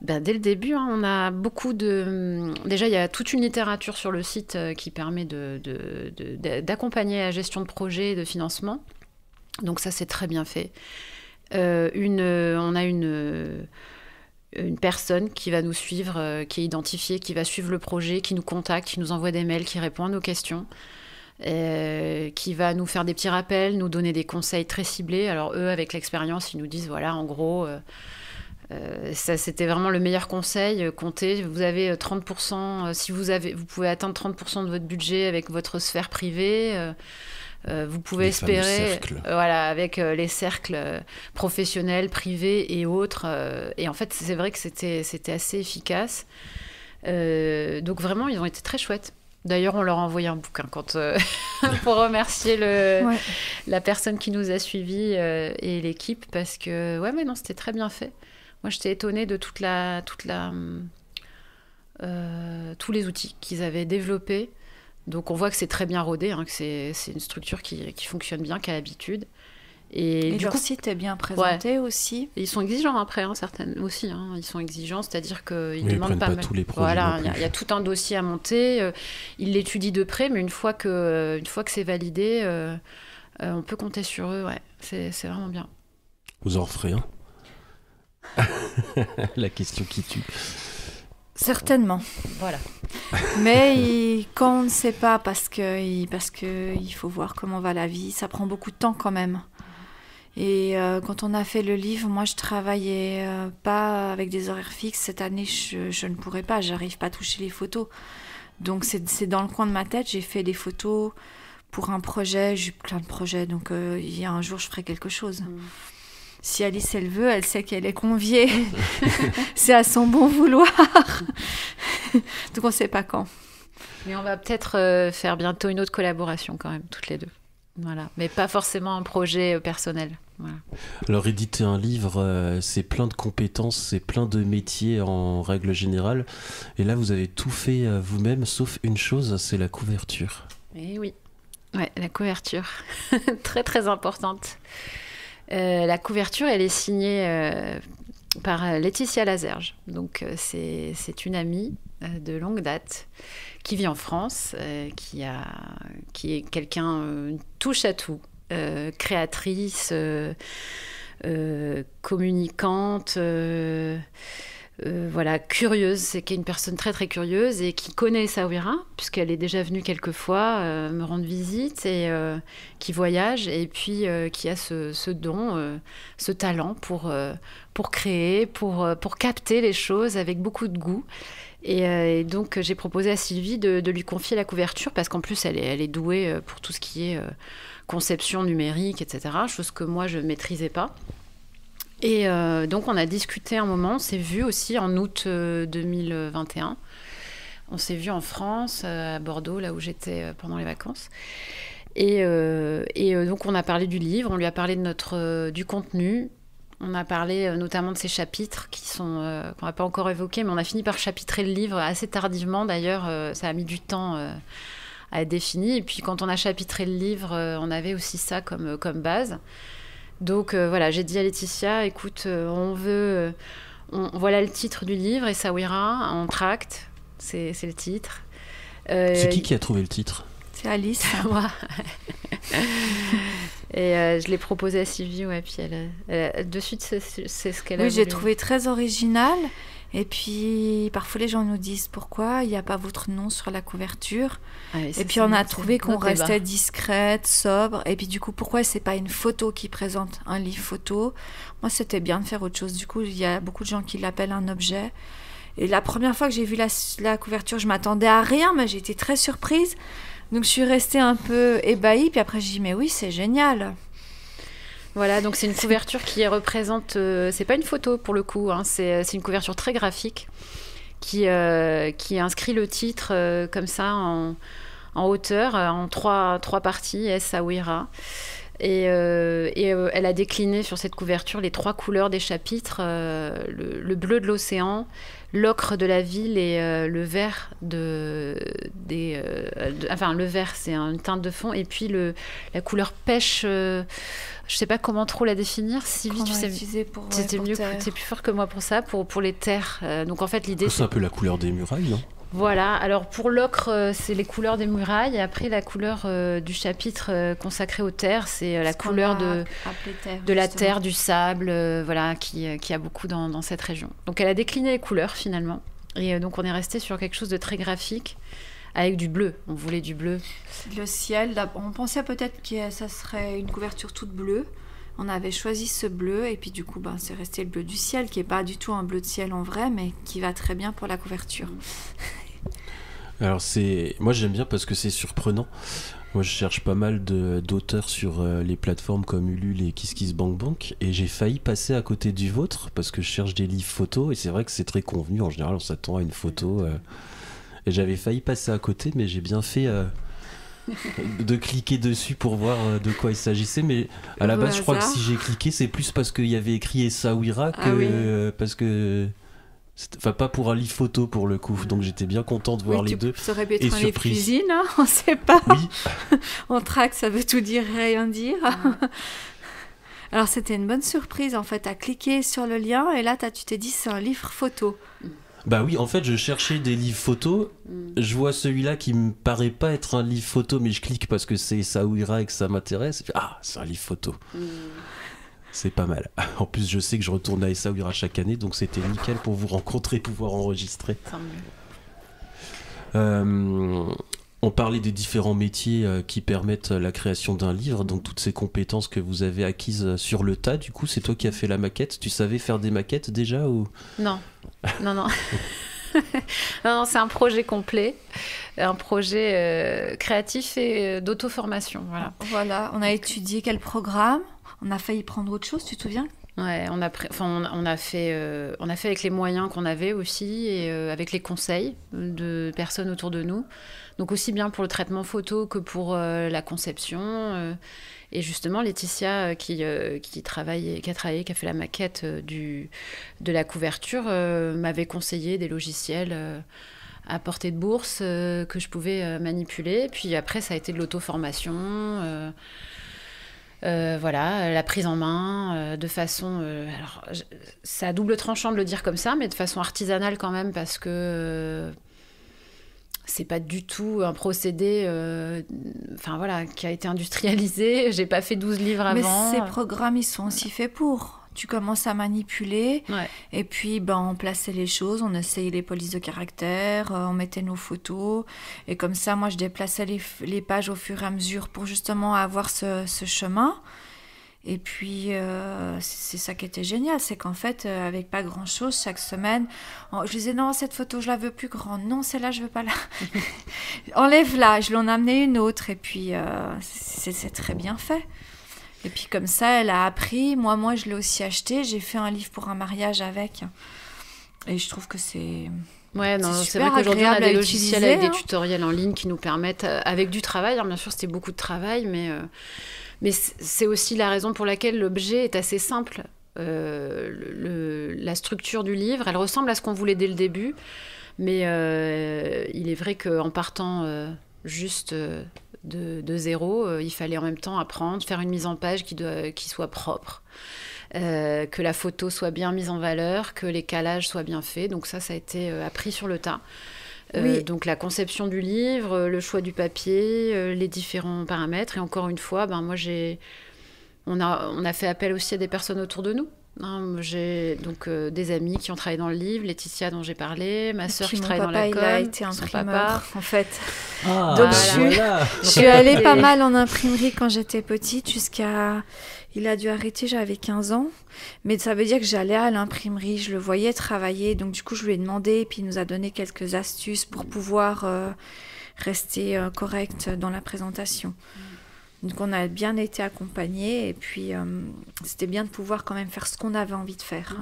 Dès le début, on a beaucoup de... Déjà, il y a toute une littérature sur le site qui permet d'accompagner la gestion de projet et de financement. Donc ça, c'est très bien fait. On a une personne qui va nous suivre, qui est identifiée, qui va suivre le projet, qui nous contacte, qui nous envoie des mails, qui répond à nos questions, qui va nous faire des petits rappels, nous donner des conseils très ciblés. Alors eux, avec l'expérience, ils nous disent, voilà, en gros... ça, c'était vraiment le meilleur conseil. Comptez, vous avez 30%, si vous pouvez atteindre 30% de votre budget avec votre sphère privée, vous pouvez espérer, voilà, avec les cercles professionnels, privés et autres. Et en fait, c'est vrai que c'était assez efficace. Donc vraiment, ils ont été très chouettes. D'ailleurs, on leur a envoyé un bouquin pour remercier la personne qui nous a suivis et l'équipe, parce que mais non, c'était très bien fait. Moi, j'étais étonnée de tous les outils qu'ils avaient développés. Donc, on voit que c'est très bien rodé, que c'est une structure qui fonctionne bien, qui a l'habitude. Et leur site est bien présenté aussi. Et ils sont exigeants après, certaines aussi. Ils sont exigeants, c'est-à-dire qu'ils ne demandent pas tous les projets. Voilà, il y a tout un dossier à monter. Ils l'étudient de près, mais une fois que c'est validé, on peut compter sur eux. Ouais, c'est vraiment bien. Vous en referez un ? La question qui tue. Certainement. Voilà. Mais quand on ne sait pas, parce que il faut voir comment va la vie, ça prend beaucoup de temps quand même. Et quand on a fait le livre, moi je travaillais pas avec des horaires fixes. Cette année, je ne pourrais pas, j'arrive pas à toucher les photos. Donc c'est dans le coin de ma tête, j'ai fait des photos pour un projet, j'ai plein de projets. Donc il y a un jour, je ferai quelque chose. Si Alice, elle veut, elle sait qu'elle est conviée. C'est à son bon vouloir. Donc, on ne sait pas quand. Mais on va peut-être faire bientôt une autre collaboration quand même, toutes les deux. Voilà. Mais pas forcément un projet personnel. Voilà. Alors, éditer un livre, c'est plein de compétences, c'est plein de métiers en règle générale. Et là, vous avez tout fait vous-même, sauf une chose, c'est la couverture. Eh oui. Ouais, la couverture. Très, très importante. La couverture, elle est signée par Laetitia Lazerge. Donc, c'est une amie de longue date qui vit en France, qui est quelqu'un touche à tout, créatrice, communicante, curieuse. C'est qu'elle est une personne très très curieuse et qui connaît Essaouira, puisqu'elle est déjà venue quelques fois me rendre visite, et qui voyage, et puis qui a ce don, ce talent pour créer, pour capter les choses avec beaucoup de goût. Et donc j'ai proposé à Sylvie de lui confier la couverture, parce qu'en plus elle est douée pour tout ce qui est conception numérique, etc., chose que moi je ne maîtrisais pas. Et donc, on a discuté un moment, on s'est vu aussi en août 2021. On s'est vu en France, à Bordeaux, là où j'étais pendant les vacances. Et donc, on a parlé du livre, on lui a parlé du contenu. On a parlé notamment de ces chapitres qu'on n'a pas encore évoqués, mais on a fini par chapitrer le livre assez tardivement. D'ailleurs, ça a mis du temps à être défini. Et puis, quand on a chapitré le livre, on avait aussi ça comme base. Donc j'ai dit à Laetitia, écoute, voilà le titre du livre, Essaouira, en tract, c'est le titre. C'est qui a trouvé le titre ? C'est Alice. Moi. Et je l'ai proposé à Sylvie, puis elle de suite, c'est ce qu'elle a voulu. Oui, j'ai trouvé très original. Et puis, parfois, les gens nous disent pourquoi il n'y a pas votre nom sur la couverture. Et puis, on a trouvé qu'on restait discrète, sobre. Et puis, du coup, pourquoi ce n'est pas une photo qui présente un livre photo ? Moi, c'était bien de faire autre chose. Du coup, il y a beaucoup de gens qui l'appellent un objet. Et la première fois que j'ai vu la couverture, je ne m'attendais à rien, mais j'ai été très surprise. Donc, je suis restée un peu ébahie. Puis après, je dis, mais oui, c'est génial. Voilà, donc c'est une couverture qui représente... c'est pas une photo pour le coup, hein, c'est une couverture très graphique qui inscrit le titre comme ça en hauteur, en trois parties, Essaouira. Et elle a décliné sur cette couverture les 3 couleurs des chapitres, le bleu de l'océan, l'ocre de la ville et le vert enfin le vert c'est une teinte de fond, et puis la couleur pêche, je sais pas comment trop la définir. Sylvie, tu sais, c'était mieux, t'es plus fort que moi pour ça, pour les terres. Donc en fait l'idée c'est un peu la couleur des murailles, non ? Voilà, alors pour l'ocre, c'est les couleurs des murailles. Après, la couleur du chapitre consacré aux terres, c'est la couleur de la terre, du sable, voilà, qui a beaucoup dans cette région. Donc elle a décliné les couleurs finalement. Et donc on est resté sur quelque chose de très graphique, avec du bleu. On voulait du bleu. Le ciel, on pensait peut-être que ça serait une couverture toute bleue. On avait choisi ce bleu et puis du coup c'est resté le bleu du ciel, qui n'est pas du tout un bleu de ciel en vrai, mais qui va très bien pour la couverture. Alors moi j'aime bien parce que c'est surprenant. Moi je cherche pas mal d'auteurs sur les plateformes comme Ulule et KissKissBankBank, et j'ai failli passer à côté du vôtre parce que je cherche des livres photos et c'est vrai que c'est très convenu. En général on s'attend à une photo et j'avais failli passer à côté, mais j'ai bien fait de cliquer dessus pour voir de quoi il s'agissait, mais à la base je crois que si j'ai cliqué c'est plus parce qu'il y avait écrit Essaouira que parce que enfin pas pour un livre photo pour le coup, donc j'étais bien content de voir les deux. Ça aurait pu être un livre cuisine, hein, on sait pas. Oui. On traque, ça veut tout dire, rien dire. Alors c'était une bonne surprise en fait, t'as cliqué sur le lien et là tu t'es dit c'est un livre photo. Bah oui, en fait, je cherchais des livres photos. Je vois celui-là qui me paraît pas être un livre photo, mais je clique parce que c'est Essaouira et que ça m'intéresse. Ah, c'est un livre photo. C'est pas mal. En plus, je sais que je retourne à Essaouira chaque année, donc c'était nickel pour vous rencontrer et pouvoir enregistrer. On parlait des différents métiers qui permettent la création d'un livre, donc toutes ces compétences que vous avez acquises sur le tas. Du coup, c'est toi qui as fait la maquette. Tu savais faire des maquettes déjà ou... Non. Non, c'est un projet complet, un projet créatif et d'auto-formation. Voilà, on a étudié quel programme, on a failli prendre autre chose, tu te souviens ? Ouais, on a fait avec les moyens qu'on avait aussi et avec les conseils de personnes autour de nous. Donc aussi bien pour le traitement photo que pour la conception. Et justement, Laetitia, qui a fait la maquette de la couverture, m'avait conseillé des logiciels à portée de bourse que je pouvais manipuler. Puis après, ça a été de l'auto-formation. Voilà, la prise en main de façon... alors, c'est à double tranchant de le dire comme ça, mais de façon artisanale quand même, parce que c'est pas du tout un procédé qui a été industrialisé. J'ai pas fait 12 livres avant. Mais ces programmes, ils sont aussi faits pour. Tu commences à manipuler, et puis on plaçait les choses, on essayait les polices de caractère, on mettait nos photos, et comme ça, moi, je déplaçais les pages au fur et à mesure pour justement avoir ce chemin. Et puis, c'est ça qui était génial, c'est qu'en fait, avec pas grand-chose, chaque semaine, je disais, non, cette photo, je la veux plus grande. Non, celle-là, je veux pas la... Enlève-la, je l'en amenais une autre. Et puis, c'est très bien fait. Et puis, comme ça, elle a appris. Moi, je l'ai aussi acheté. J'ai fait un livre pour un mariage avec. Et je trouve que c'est... Ouais, non, c'est vrai qu'aujourd'hui, on a des logiciels avec des tutoriels en ligne qui nous permettent, avec du travail, bien sûr, c'était beaucoup de travail, mais c'est aussi la raison pour laquelle l'objet est assez simple. La structure du livre, elle ressemble à ce qu'on voulait dès le début, mais il est vrai qu'en partant juste de zéro, il fallait en même temps apprendre, faire une mise en page qui soit propre, que la photo soit bien mise en valeur, que les calages soient bien faits. Donc ça a été appris sur le tas. Oui. Donc la conception du livre, le choix du papier, les différents paramètres. Et encore une fois, on a fait appel aussi à des personnes autour de nous. J'ai donc des amis qui ont travaillé dans le livre, Laetitia dont j'ai parlé, ma sœur qui travaille dans la com, il a été imprimeur en fait. Donc je suis allée pas mal en imprimerie quand j'étais petite, il a dû arrêter, j'avais 15 ans, mais ça veut dire que j'allais à l'imprimerie, je le voyais travailler, donc du coup je lui ai demandé, et puis il nous a donné quelques astuces pour pouvoir rester correct dans la présentation. Donc on a bien été accompagnés et puis c'était bien de pouvoir quand même faire ce qu'on avait envie de faire.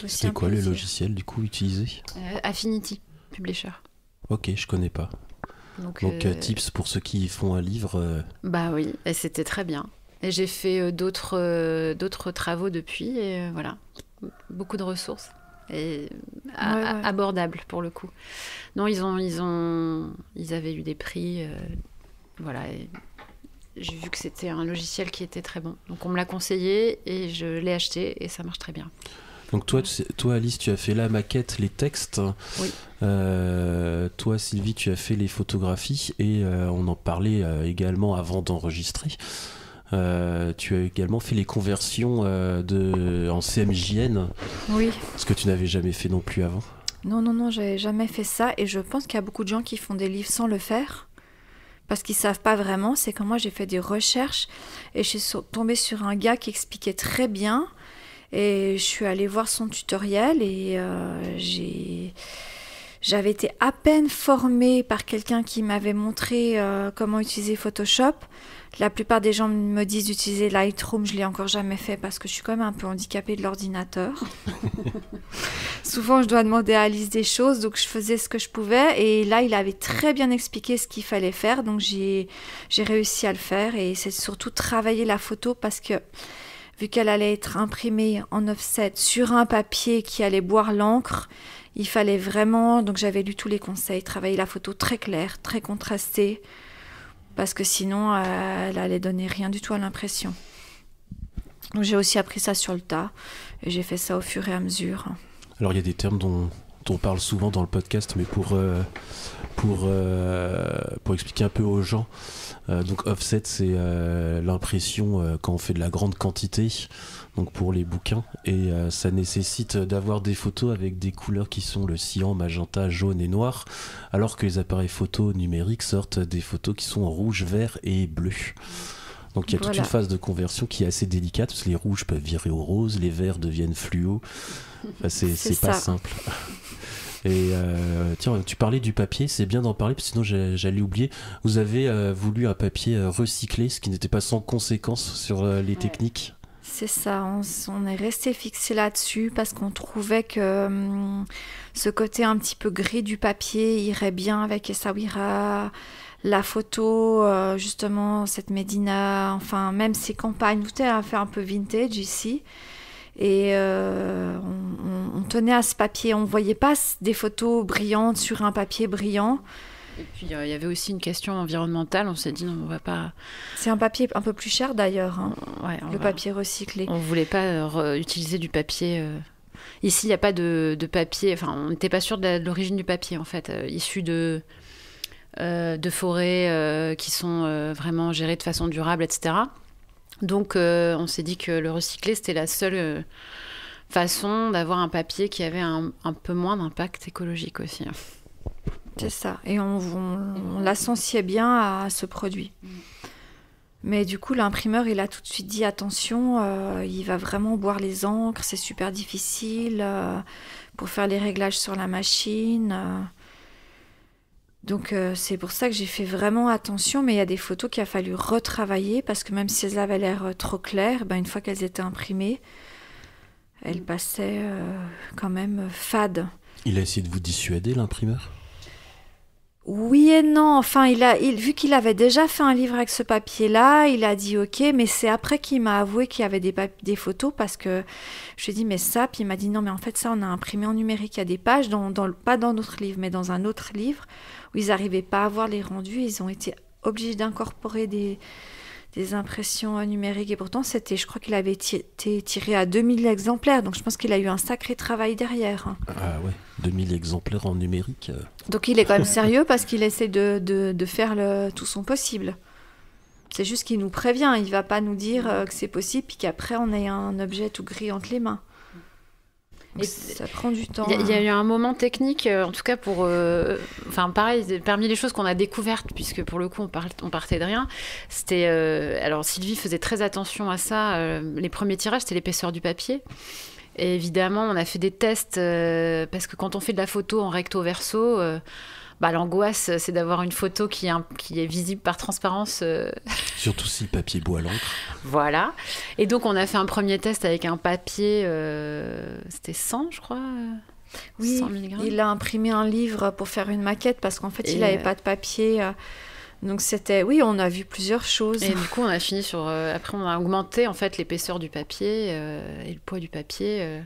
C'était quoi le logiciel du coup utilisé? Affinity Publisher. Ok, je connais pas. Donc tips pour ceux qui font un livre. Bah oui, et c'était très bien. Et j'ai fait d'autres travaux depuis, et voilà, beaucoup de ressources et abordables pour le coup. Non, ils avaient eu des prix, voilà. Et j'ai vu que c'était un logiciel qui était très bon. Donc on me l'a conseillé et je l'ai acheté et ça marche très bien. Donc toi Alice, tu as fait la maquette, les textes. Oui. Toi Sylvie, tu as fait les photographies et on en parlait également avant d'enregistrer. Tu as également fait les conversions en CMJN. Oui. Ce que tu n'avais jamais fait non plus avant. Non, j'avais jamais fait ça et je pense qu'il y a beaucoup de gens qui font des livres sans le faire. Parce qu'ils ne savent pas vraiment. C'est comme moi, j'ai fait des recherches et je suis tombée sur un gars qui expliquait très bien. Et je suis allée voir son tutoriel et j'avais été à peine formée par quelqu'un qui m'avait montré comment utiliser Photoshop. La plupart des gens me disent d'utiliser Lightroom. Je ne l'ai encore jamais fait parce que je suis quand même un peu handicapée de l'ordinateur. Souvent, je dois demander à Alice des choses, donc je faisais ce que je pouvais. Et là, il avait très bien expliqué ce qu'il fallait faire, donc j'ai réussi à le faire. Et c'est surtout travailler la photo parce que vu qu'elle allait être imprimée en offset sur un papier qui allait boire l'encre, il fallait vraiment, donc j'avais lu tous les conseils, travailler la photo très claire, très contrastée, parce que sinon elle allait donner rien du tout à l'impression. Donc j'ai aussi appris ça sur le tas, et j'ai fait ça au fur et à mesure. Alors il y a des termes dont on parle souvent dans le podcast, mais pour expliquer un peu aux gens, donc offset c'est l'impression quand on fait de la grande quantité, donc pour les bouquins, et ça nécessite d'avoir des photos avec des couleurs qui sont le cyan, magenta, jaune et noir, alors que les appareils photo numériques sortent des photos qui sont en rouge, vert et bleu. Donc il y a toute une phase de conversion qui est assez délicate, parce que les rouges peuvent virer au rose, les verts deviennent fluo. Enfin, c'est pas simple. Et tiens, tu parlais du papier, c'est bien d'en parler, parce que sinon j'allais oublier. Vous avez voulu un papier recyclé, ce qui n'était pas sans conséquence sur les techniques. C'est ça, on est resté fixé là-dessus parce qu'on trouvait que ce côté un petit peu gris du papier irait bien avec Essaouira, la photo, justement, cette Médina, enfin, même ces campagnes, tout est fait un peu vintage ici. Et on tenait à ce papier, on ne voyait pas des photos brillantes sur un papier brillant. Et puis il y avait aussi une question environnementale, on s'est dit non, on va pas... C'est un papier un peu plus cher d'ailleurs, hein, papier recyclé. On ne voulait pas utiliser du papier... Ici, il n'y a pas de papier, enfin on n'était pas sûr de l'origine du papier en fait, issu de forêts qui sont vraiment gérées de façon durable, etc. Donc on s'est dit que le recyclé, c'était la seule façon d'avoir un papier qui avait un peu moins d'impact écologique aussi. C'est ça, et on l'associait bien à ce produit. Mais du coup, l'imprimeur, il a tout de suite dit attention, il va vraiment boire les encres, c'est super difficile pour faire les réglages sur la machine. Donc c'est pour ça que j'ai fait vraiment attention, mais il y a des photos qu'il a fallu retravailler parce que même si elles avaient l'air trop claires, une fois qu'elles étaient imprimées, elles passaient quand même fades. Il a essayé de vous dissuader, l'imprimeur ? Oui et non, enfin vu qu'il avait déjà fait un livre avec ce papier-là, il a dit ok, mais c'est après qu'il m'a avoué qu'il y avait des photos parce que je lui ai dit mais ça, puis il m'a dit non mais en fait ça on a imprimé en numérique, il y a des pages, pas dans notre livre mais dans un autre livre où ils n'arrivaient pas à voir les rendus, ils ont été obligés d'incorporer des impressions numériques et pourtant je crois qu'il avait été tiré à 2000 exemplaires, donc je pense qu'il a eu un sacré travail derrière. Ah ouais, 2000 exemplaires en numérique. Donc il est quand même sérieux parce qu'il essaie de faire tout son possible. C'est juste qu'il nous prévient, il ne va pas nous dire que c'est possible puis qu'après on ait un objet tout gris entre les mains. Et ça prend du temps. Il y a eu un moment technique, en tout cas pour... Enfin, pareil, parmi les choses qu'on a découvertes, puisque pour le coup, on partait de rien, c'était... alors, Sylvie faisait très attention à ça. Les premiers tirages, c'était l'épaisseur du papier. Et évidemment, on a fait des tests parce que quand on fait de la photo en recto verso, l'angoisse, c'est d'avoir une photo qui est visible par transparence. Surtout si papier boit l'encre. Voilà. Et donc, on a fait un premier test avec un papier, c'était 100, je crois. Oui, 100 mg. il a imprimé un livre pour faire une maquette parce qu'en fait, il n'avait pas de papier. Donc, oui, on a vu plusieurs choses. Et du coup, on a fini sur... après, on a augmenté, en fait, l'épaisseur du papier et le poids du papier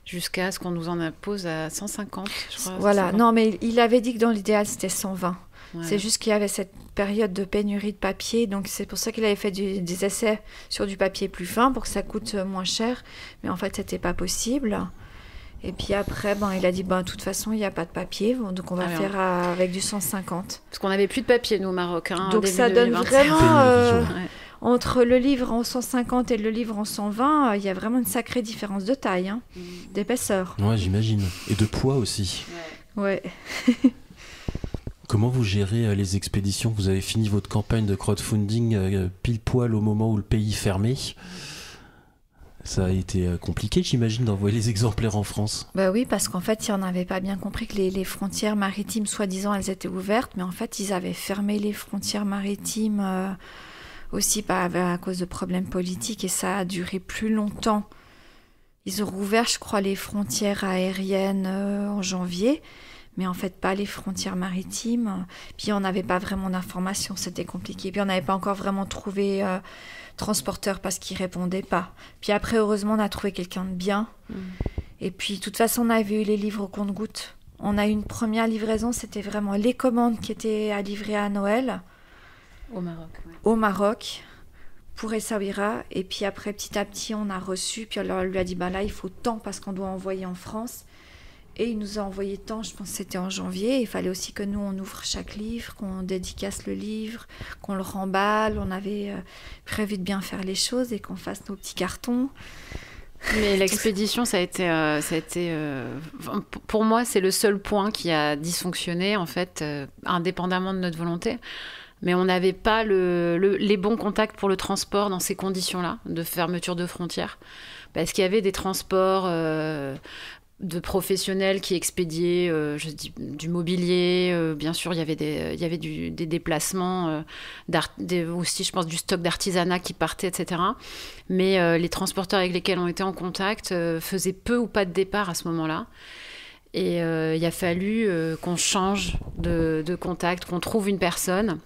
jusqu'à ce qu'on nous en impose à 150, je crois. Voilà. Non, mais il avait dit que dans l'idéal, c'était 120. Ouais. C'est juste qu'il y avait cette période de pénurie de papier. Donc, c'est pour ça qu'il avait fait des essais sur du papier plus fin pour que ça coûte moins cher. Mais en fait, c'était pas possible. Et puis après, il a dit, de toute façon, il n'y a pas de papier. Donc, on va faire avec du 150. Parce qu'on n'avait plus de papier, nous, au Maroc. Donc, ça donne vraiment... Entre le livre en 150 et le livre en 120, il y a vraiment une sacrée différence de taille, d'épaisseur. Ouais, j'imagine. Et de poids aussi. Ouais. Comment vous gérez les expéditions ? Vous avez fini votre campagne de crowdfunding pile poil au moment où le pays fermait. Ça a été compliqué, j'imagine, d'envoyer les exemplaires en France. Oui, parce qu'en fait, on n'avait pas bien compris que les frontières maritimes, soi-disant, elles étaient ouvertes, mais en fait, ils avaient fermé les frontières maritimes aussi à cause de problèmes politiques, et ça a duré plus longtemps. Ils ont rouvert, je crois, les frontières aériennes en janvier, mais en fait pas les frontières maritimes. Puis on n'avait pas vraiment d'informations, c'était compliqué. Puis on n'avait pas encore vraiment trouvé transporteur parce qu'il répondait pas. Puis après, heureusement, on a trouvé quelqu'un de bien. Et puis, de toute façon, on avait eu les livres au compte-gouttes. On a eu une première livraison, c'était vraiment les commandes qui étaient à livrer à Noël. Au Maroc. Ouais. Au Maroc, pour Essaouira. Et puis après, petit à petit, on a reçu. Puis on lui a dit, là, il faut tant parce qu'on doit envoyer en France. Et il nous a envoyé tant, je pense que c'était en janvier. Il fallait aussi que nous, on ouvre chaque livre, qu'on dédicace le livre, qu'on le remballe. On avait prévu de bien faire les choses et qu'on fasse nos petits cartons. Mais l'expédition, ça a été pour moi, c'est le seul point qui a dysfonctionné, en fait, indépendamment de notre volonté. Mais on n'avait pas les bons contacts pour le transport dans ces conditions-là, de fermeture de frontières. Parce qu'il y avait des transports de professionnels qui expédiaient du mobilier. Bien sûr, il y avait des déplacements, aussi, je pense, du stock d'artisanat qui partait, etc. Mais les transporteurs avec lesquels on était en contact faisaient peu ou pas de départ à ce moment-là. Et il a fallu qu'on change de contact, qu'on trouve une personne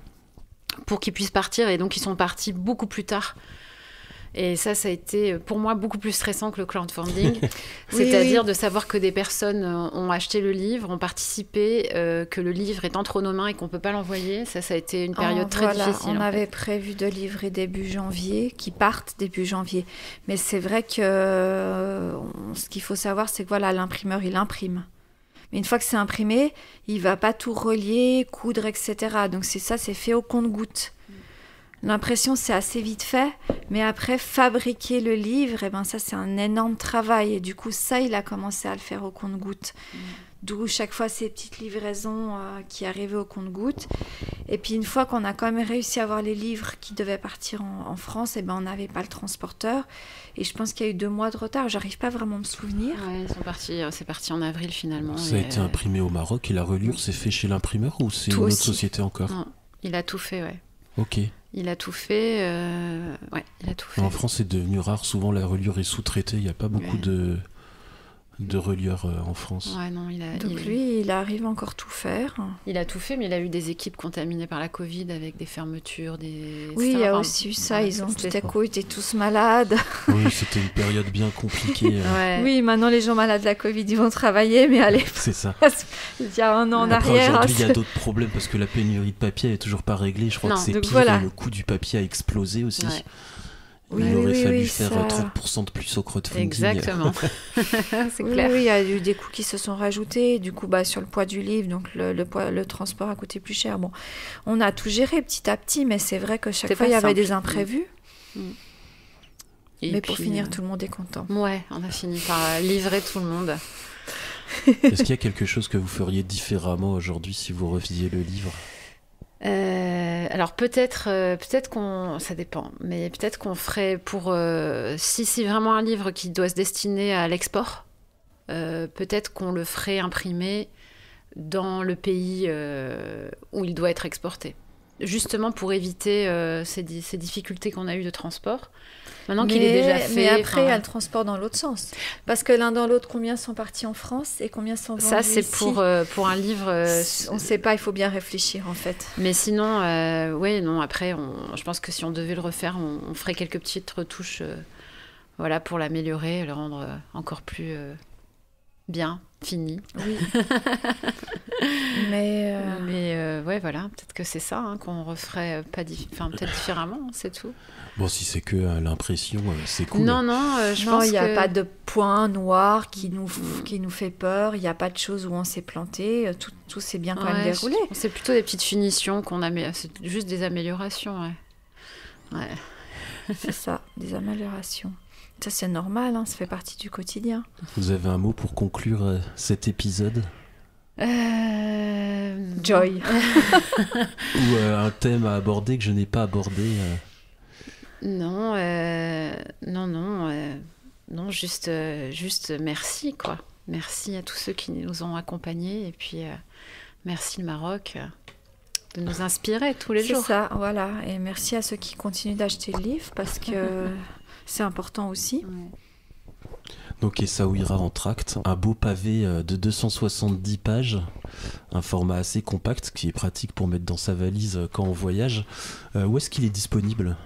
pour qu'ils puissent partir. Et donc, ils sont partis beaucoup plus tard. Et ça a été pour moi beaucoup plus stressant que le crowdfunding. C'est-à-dire de savoir que des personnes ont acheté le livre, ont participé, que le livre est entre nos mains et qu'on ne peut pas l'envoyer. Ça a été une période très difficile. On avait prévu de livrer début janvier, qui partent début janvier. Mais c'est vrai que ce qu'il faut savoir, c'est que l'imprimeur, il imprime. Mais une fois que c'est imprimé, il ne va pas tout relier, coudre, etc. Donc c'est fait au compte-gouttes. L'impression, c'est assez vite fait, mais après, fabriquer le livre, ça, c'est un énorme travail. Et du coup, ça, il a commencé à le faire au compte-gouttes. D'où chaque fois ces petites livraisons qui arrivaient au compte-gouttes. Et puis, une fois qu'on a quand même réussi à avoir les livres qui devaient partir en France, on n'avait pas le transporteur. Et je pense qu'il y a eu 2 mois de retard. J'arrive pas vraiment à me souvenir. Ouais, c'est parti en avril, finalement. Ça a été imprimé au Maroc et la reliure s'est fait chez l'imprimeur ou c'est une autre société encore ? Non, il a tout fait, ouais. Ok. Il a tout fait, il a tout fait. En France, c'est devenu rare. Souvent, la reliure est sous-traitée. Il n'y a pas beaucoup de relieurs en France. Ouais, non, lui, il arrive encore tout faire. Il a tout fait, mais il a eu des équipes contaminées par la Covid avec des fermetures, Oui, il y a aussi eu ça. Ils ont tout à coup été tous malades. Oui, c'était une période bien compliquée. Ouais. Oui, maintenant, les gens malades de la Covid, ils vont travailler, mais allez. C'est ça. Il y a un an en Après, arrière. Aujourd'hui, il y a d'autres problèmes parce que la pénurie de papier n'est toujours pas réglée. Je crois que c'est pire. Le coût du papier a explosé aussi. Ouais. Il aurait fallu faire 30% de plus au crowdfunding. Exactement. C'est clair. Oui, il y a eu des coûts qui se sont rajoutés. Du coup, sur le poids du livre, donc le transport a coûté plus cher. Bon, on a tout géré petit à petit, mais c'est vrai que chaque fois, il y avait des imprévus. Mais pour finir, tout le monde est content. Ouais, on a fini par livrer tout le monde. Est-ce qu'il y a quelque chose que vous feriez différemment aujourd'hui si vous refaisiez le livre ? Alors peut-être ça dépend, mais peut-être qu'on ferait pour si vraiment un livre qui doit se destiner à l'export, peut-être qu'on le ferait imprimer dans le pays où il doit être exporté. Justement pour éviter ces difficultés qu'on a eues de transport. Maintenant qu'il est déjà fait... Mais après, il y a le transport dans l'autre sens. Parce que l'un dans l'autre, combien sont partis en France et combien sont vendus Ça, c'est ici pour un livre... on ne sait pas, il faut bien réfléchir en fait. Mais sinon, après, je pense que si on devait le refaire, on ferait quelques petites retouches pour l'améliorer, le rendre encore plus bien, fini. Oui. Mais peut-être que c'est ça qu'on referait peut-être différemment, c'est tout. Bon, si c'est que l'impression, c'est cool. Non, je pense il n'y a pas de point noir qui nous fait peur, il n'y a pas de choses où on s'est planté, tout s'est bien quand même déroulé. C'est plutôt des petites finitions c'est juste des améliorations, ouais. C'est ça, des améliorations. Ça, c'est normal, ça fait partie du quotidien. Vous avez un mot pour conclure cet épisode ? Joy. Ou un thème à aborder que je n'ai pas abordé Non, juste merci, quoi. Merci à tous ceux qui nous ont accompagnés et puis merci le Maroc de nous inspirer tous les jours. C'est ça, voilà. Et merci à ceux qui continuent d'acheter le livre parce que c'est important aussi. Donc Essaouira en tract, un beau pavé de 270 pages, un format assez compact qui est pratique pour mettre dans sa valise quand on voyage. Où est-ce qu'il est disponible ?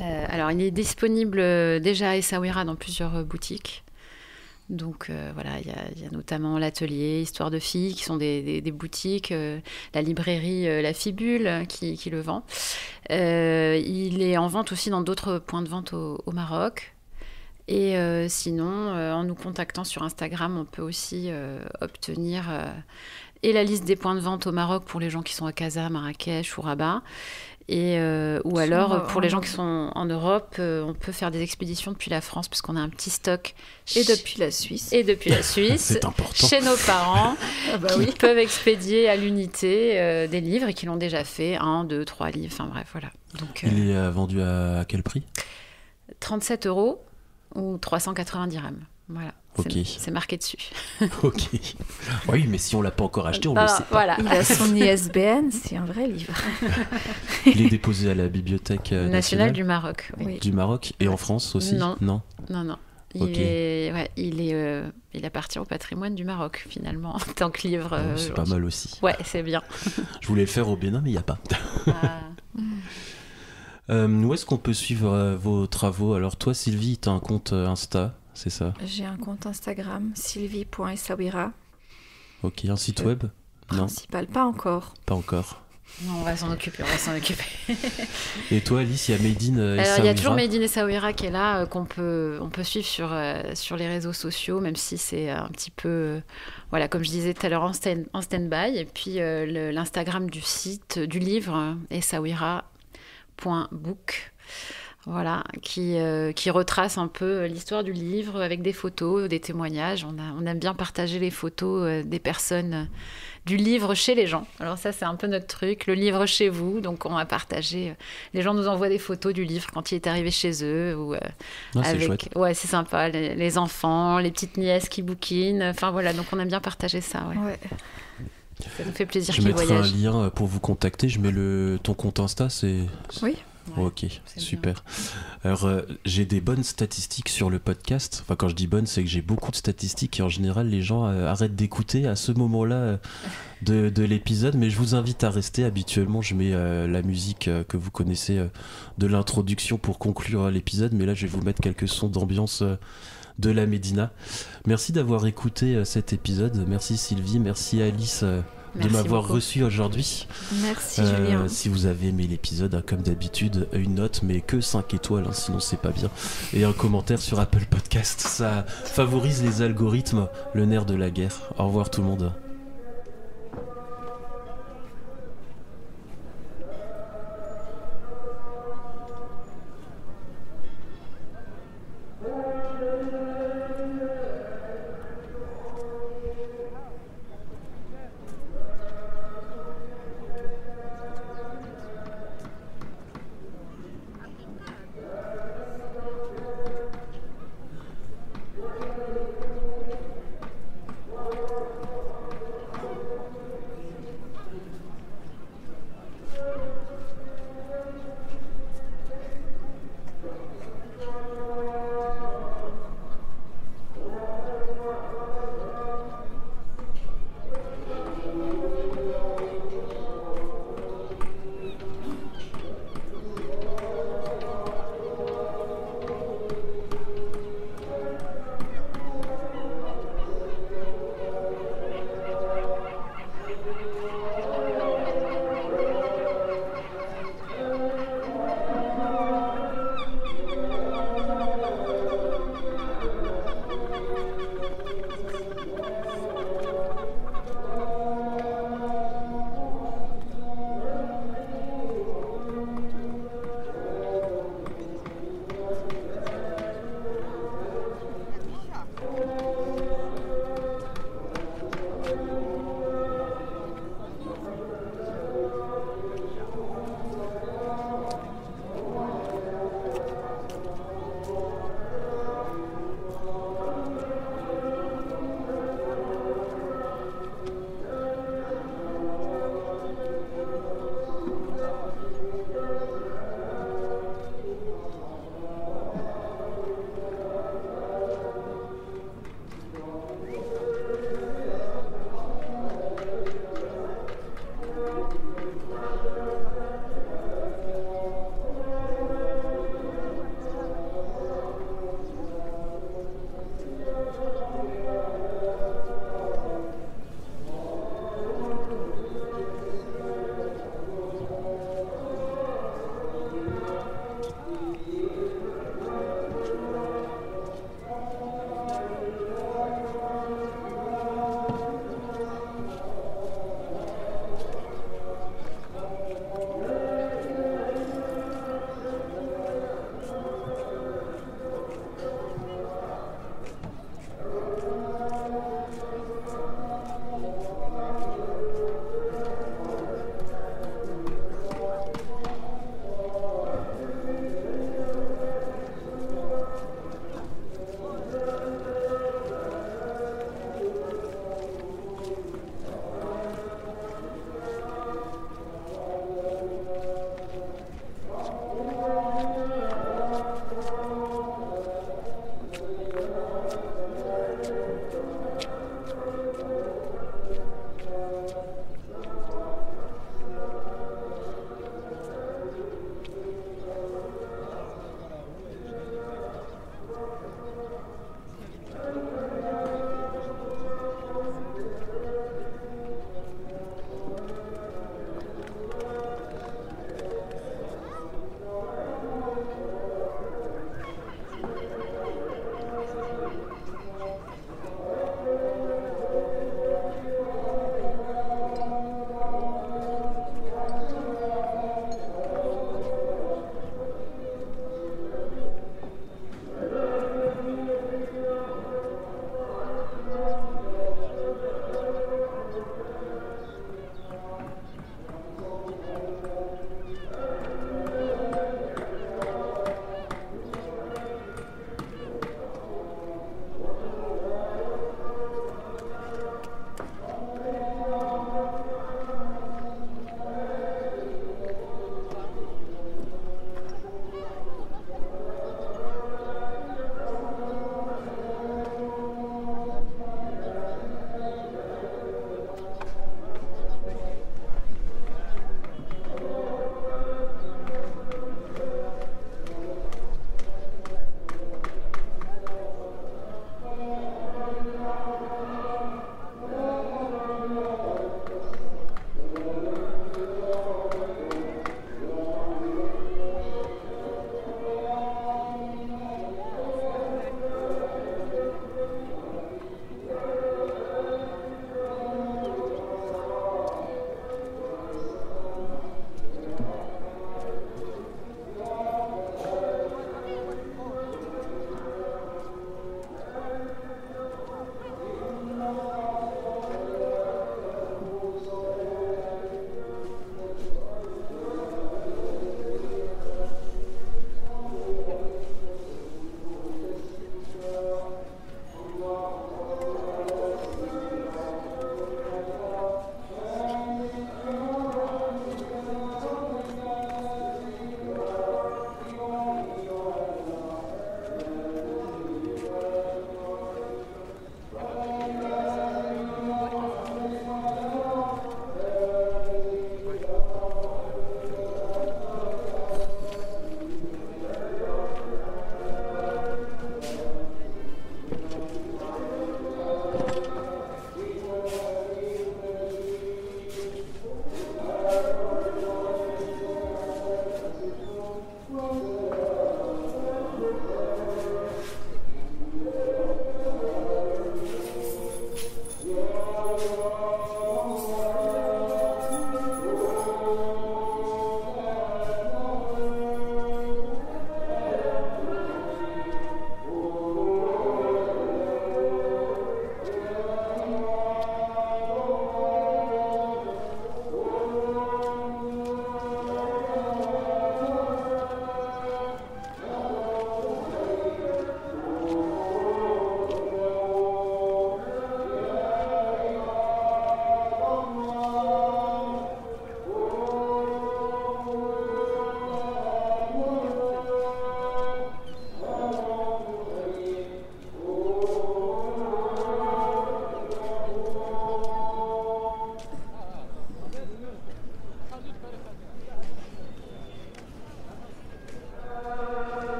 Alors il est disponible déjà à Essaouira dans plusieurs boutiques. Donc il y a notamment l'atelier Histoire de filles qui sont des boutiques, la librairie La Fibule qui le vend. Il est en vente aussi dans d'autres points de vente au Maroc. Et sinon, en nous contactant sur Instagram, on peut aussi obtenir et la liste des points de vente au Maroc pour les gens qui sont à Casa, Marrakech ou Rabat. Ou alors, pour les gens qui sont en Europe, on peut faire des expéditions depuis la France, parce qu'on a un petit stock. Et depuis la Suisse. C'est important. Chez nos parents, qui peuvent expédier à l'unité des livres et qui l'ont déjà fait. 1, 2, 3 livres, enfin bref, voilà. Donc, il est vendu à quel prix ? 37 € ou 390 dirhams. Voilà. Okay. C'est marqué dessus. Ok. Oui, mais si on l'a pas encore acheté, on le sait pas. Voilà. Il a son ISBN, c'est un vrai livre. Il est déposé à la Bibliothèque nationale du Maroc. Oui. Du Maroc et en France aussi ? Non. Okay. Il appartient au patrimoine du Maroc, finalement, en tant que livre. C'est pas mal aussi. Ouais, c'est bien. Je voulais le faire au Bénin, mais il n'y a pas. Où est-ce qu'on peut suivre vos travaux ? Alors toi, Sylvie, tu as un compte Insta, c'est ça ? J'ai un compte Instagram, sylvie.essaouira. Ok, un site web ? Principal, pas encore. Pas encore. Non, on va s'en occuper. Et toi, Alice, il y a Made in Essaouira. Alors, il y a toujours Made in Essaouira qui est là, on peut suivre sur les réseaux sociaux, même si c'est un petit peu, comme je disais tout à l'heure, en stand-by. Et puis, l'Instagram du site, du livre, essaouira.book. Voilà, qui retrace un peu l'histoire du livre avec des photos, des témoignages. On aime bien partager les photos des personnes du livre chez les gens. Alors ça, c'est un peu notre truc, le livre chez vous. Donc on va partager. Les gens nous envoient des photos du livre quand il est arrivé chez eux. C'est chouette. Ouais, c'est sympa. Les enfants, les petites nièces qui bouquinent. Enfin voilà, donc on aime bien partager ça. Ouais. Ça nous fait plaisir qu'ils voyagent. Je mettrai un lien pour vous contacter. Je mets ton compte Insta, c'est... Oui. Ouais, ok, super. Bien. Alors, j'ai des bonnes statistiques sur le podcast. Enfin, quand je dis bonnes, c'est que j'ai beaucoup de statistiques et en général, les gens arrêtent d'écouter à ce moment-là de l'épisode. Mais je vous invite à rester. Habituellement, je mets la musique que vous connaissez de l'introduction pour conclure l'épisode. Mais là, je vais vous mettre quelques sons d'ambiance de la Médina. Merci d'avoir écouté cet épisode. Merci Sylvie, merci Alice. De m'avoir reçu aujourd'hui. Merci Julien. Si vous avez aimé l'épisode, comme d'habitude, une note, mais que 5 étoiles, sinon c'est pas bien. Et un commentaire sur Apple Podcast, ça favorise les algorithmes, le nerf de la guerre. Au revoir tout le monde.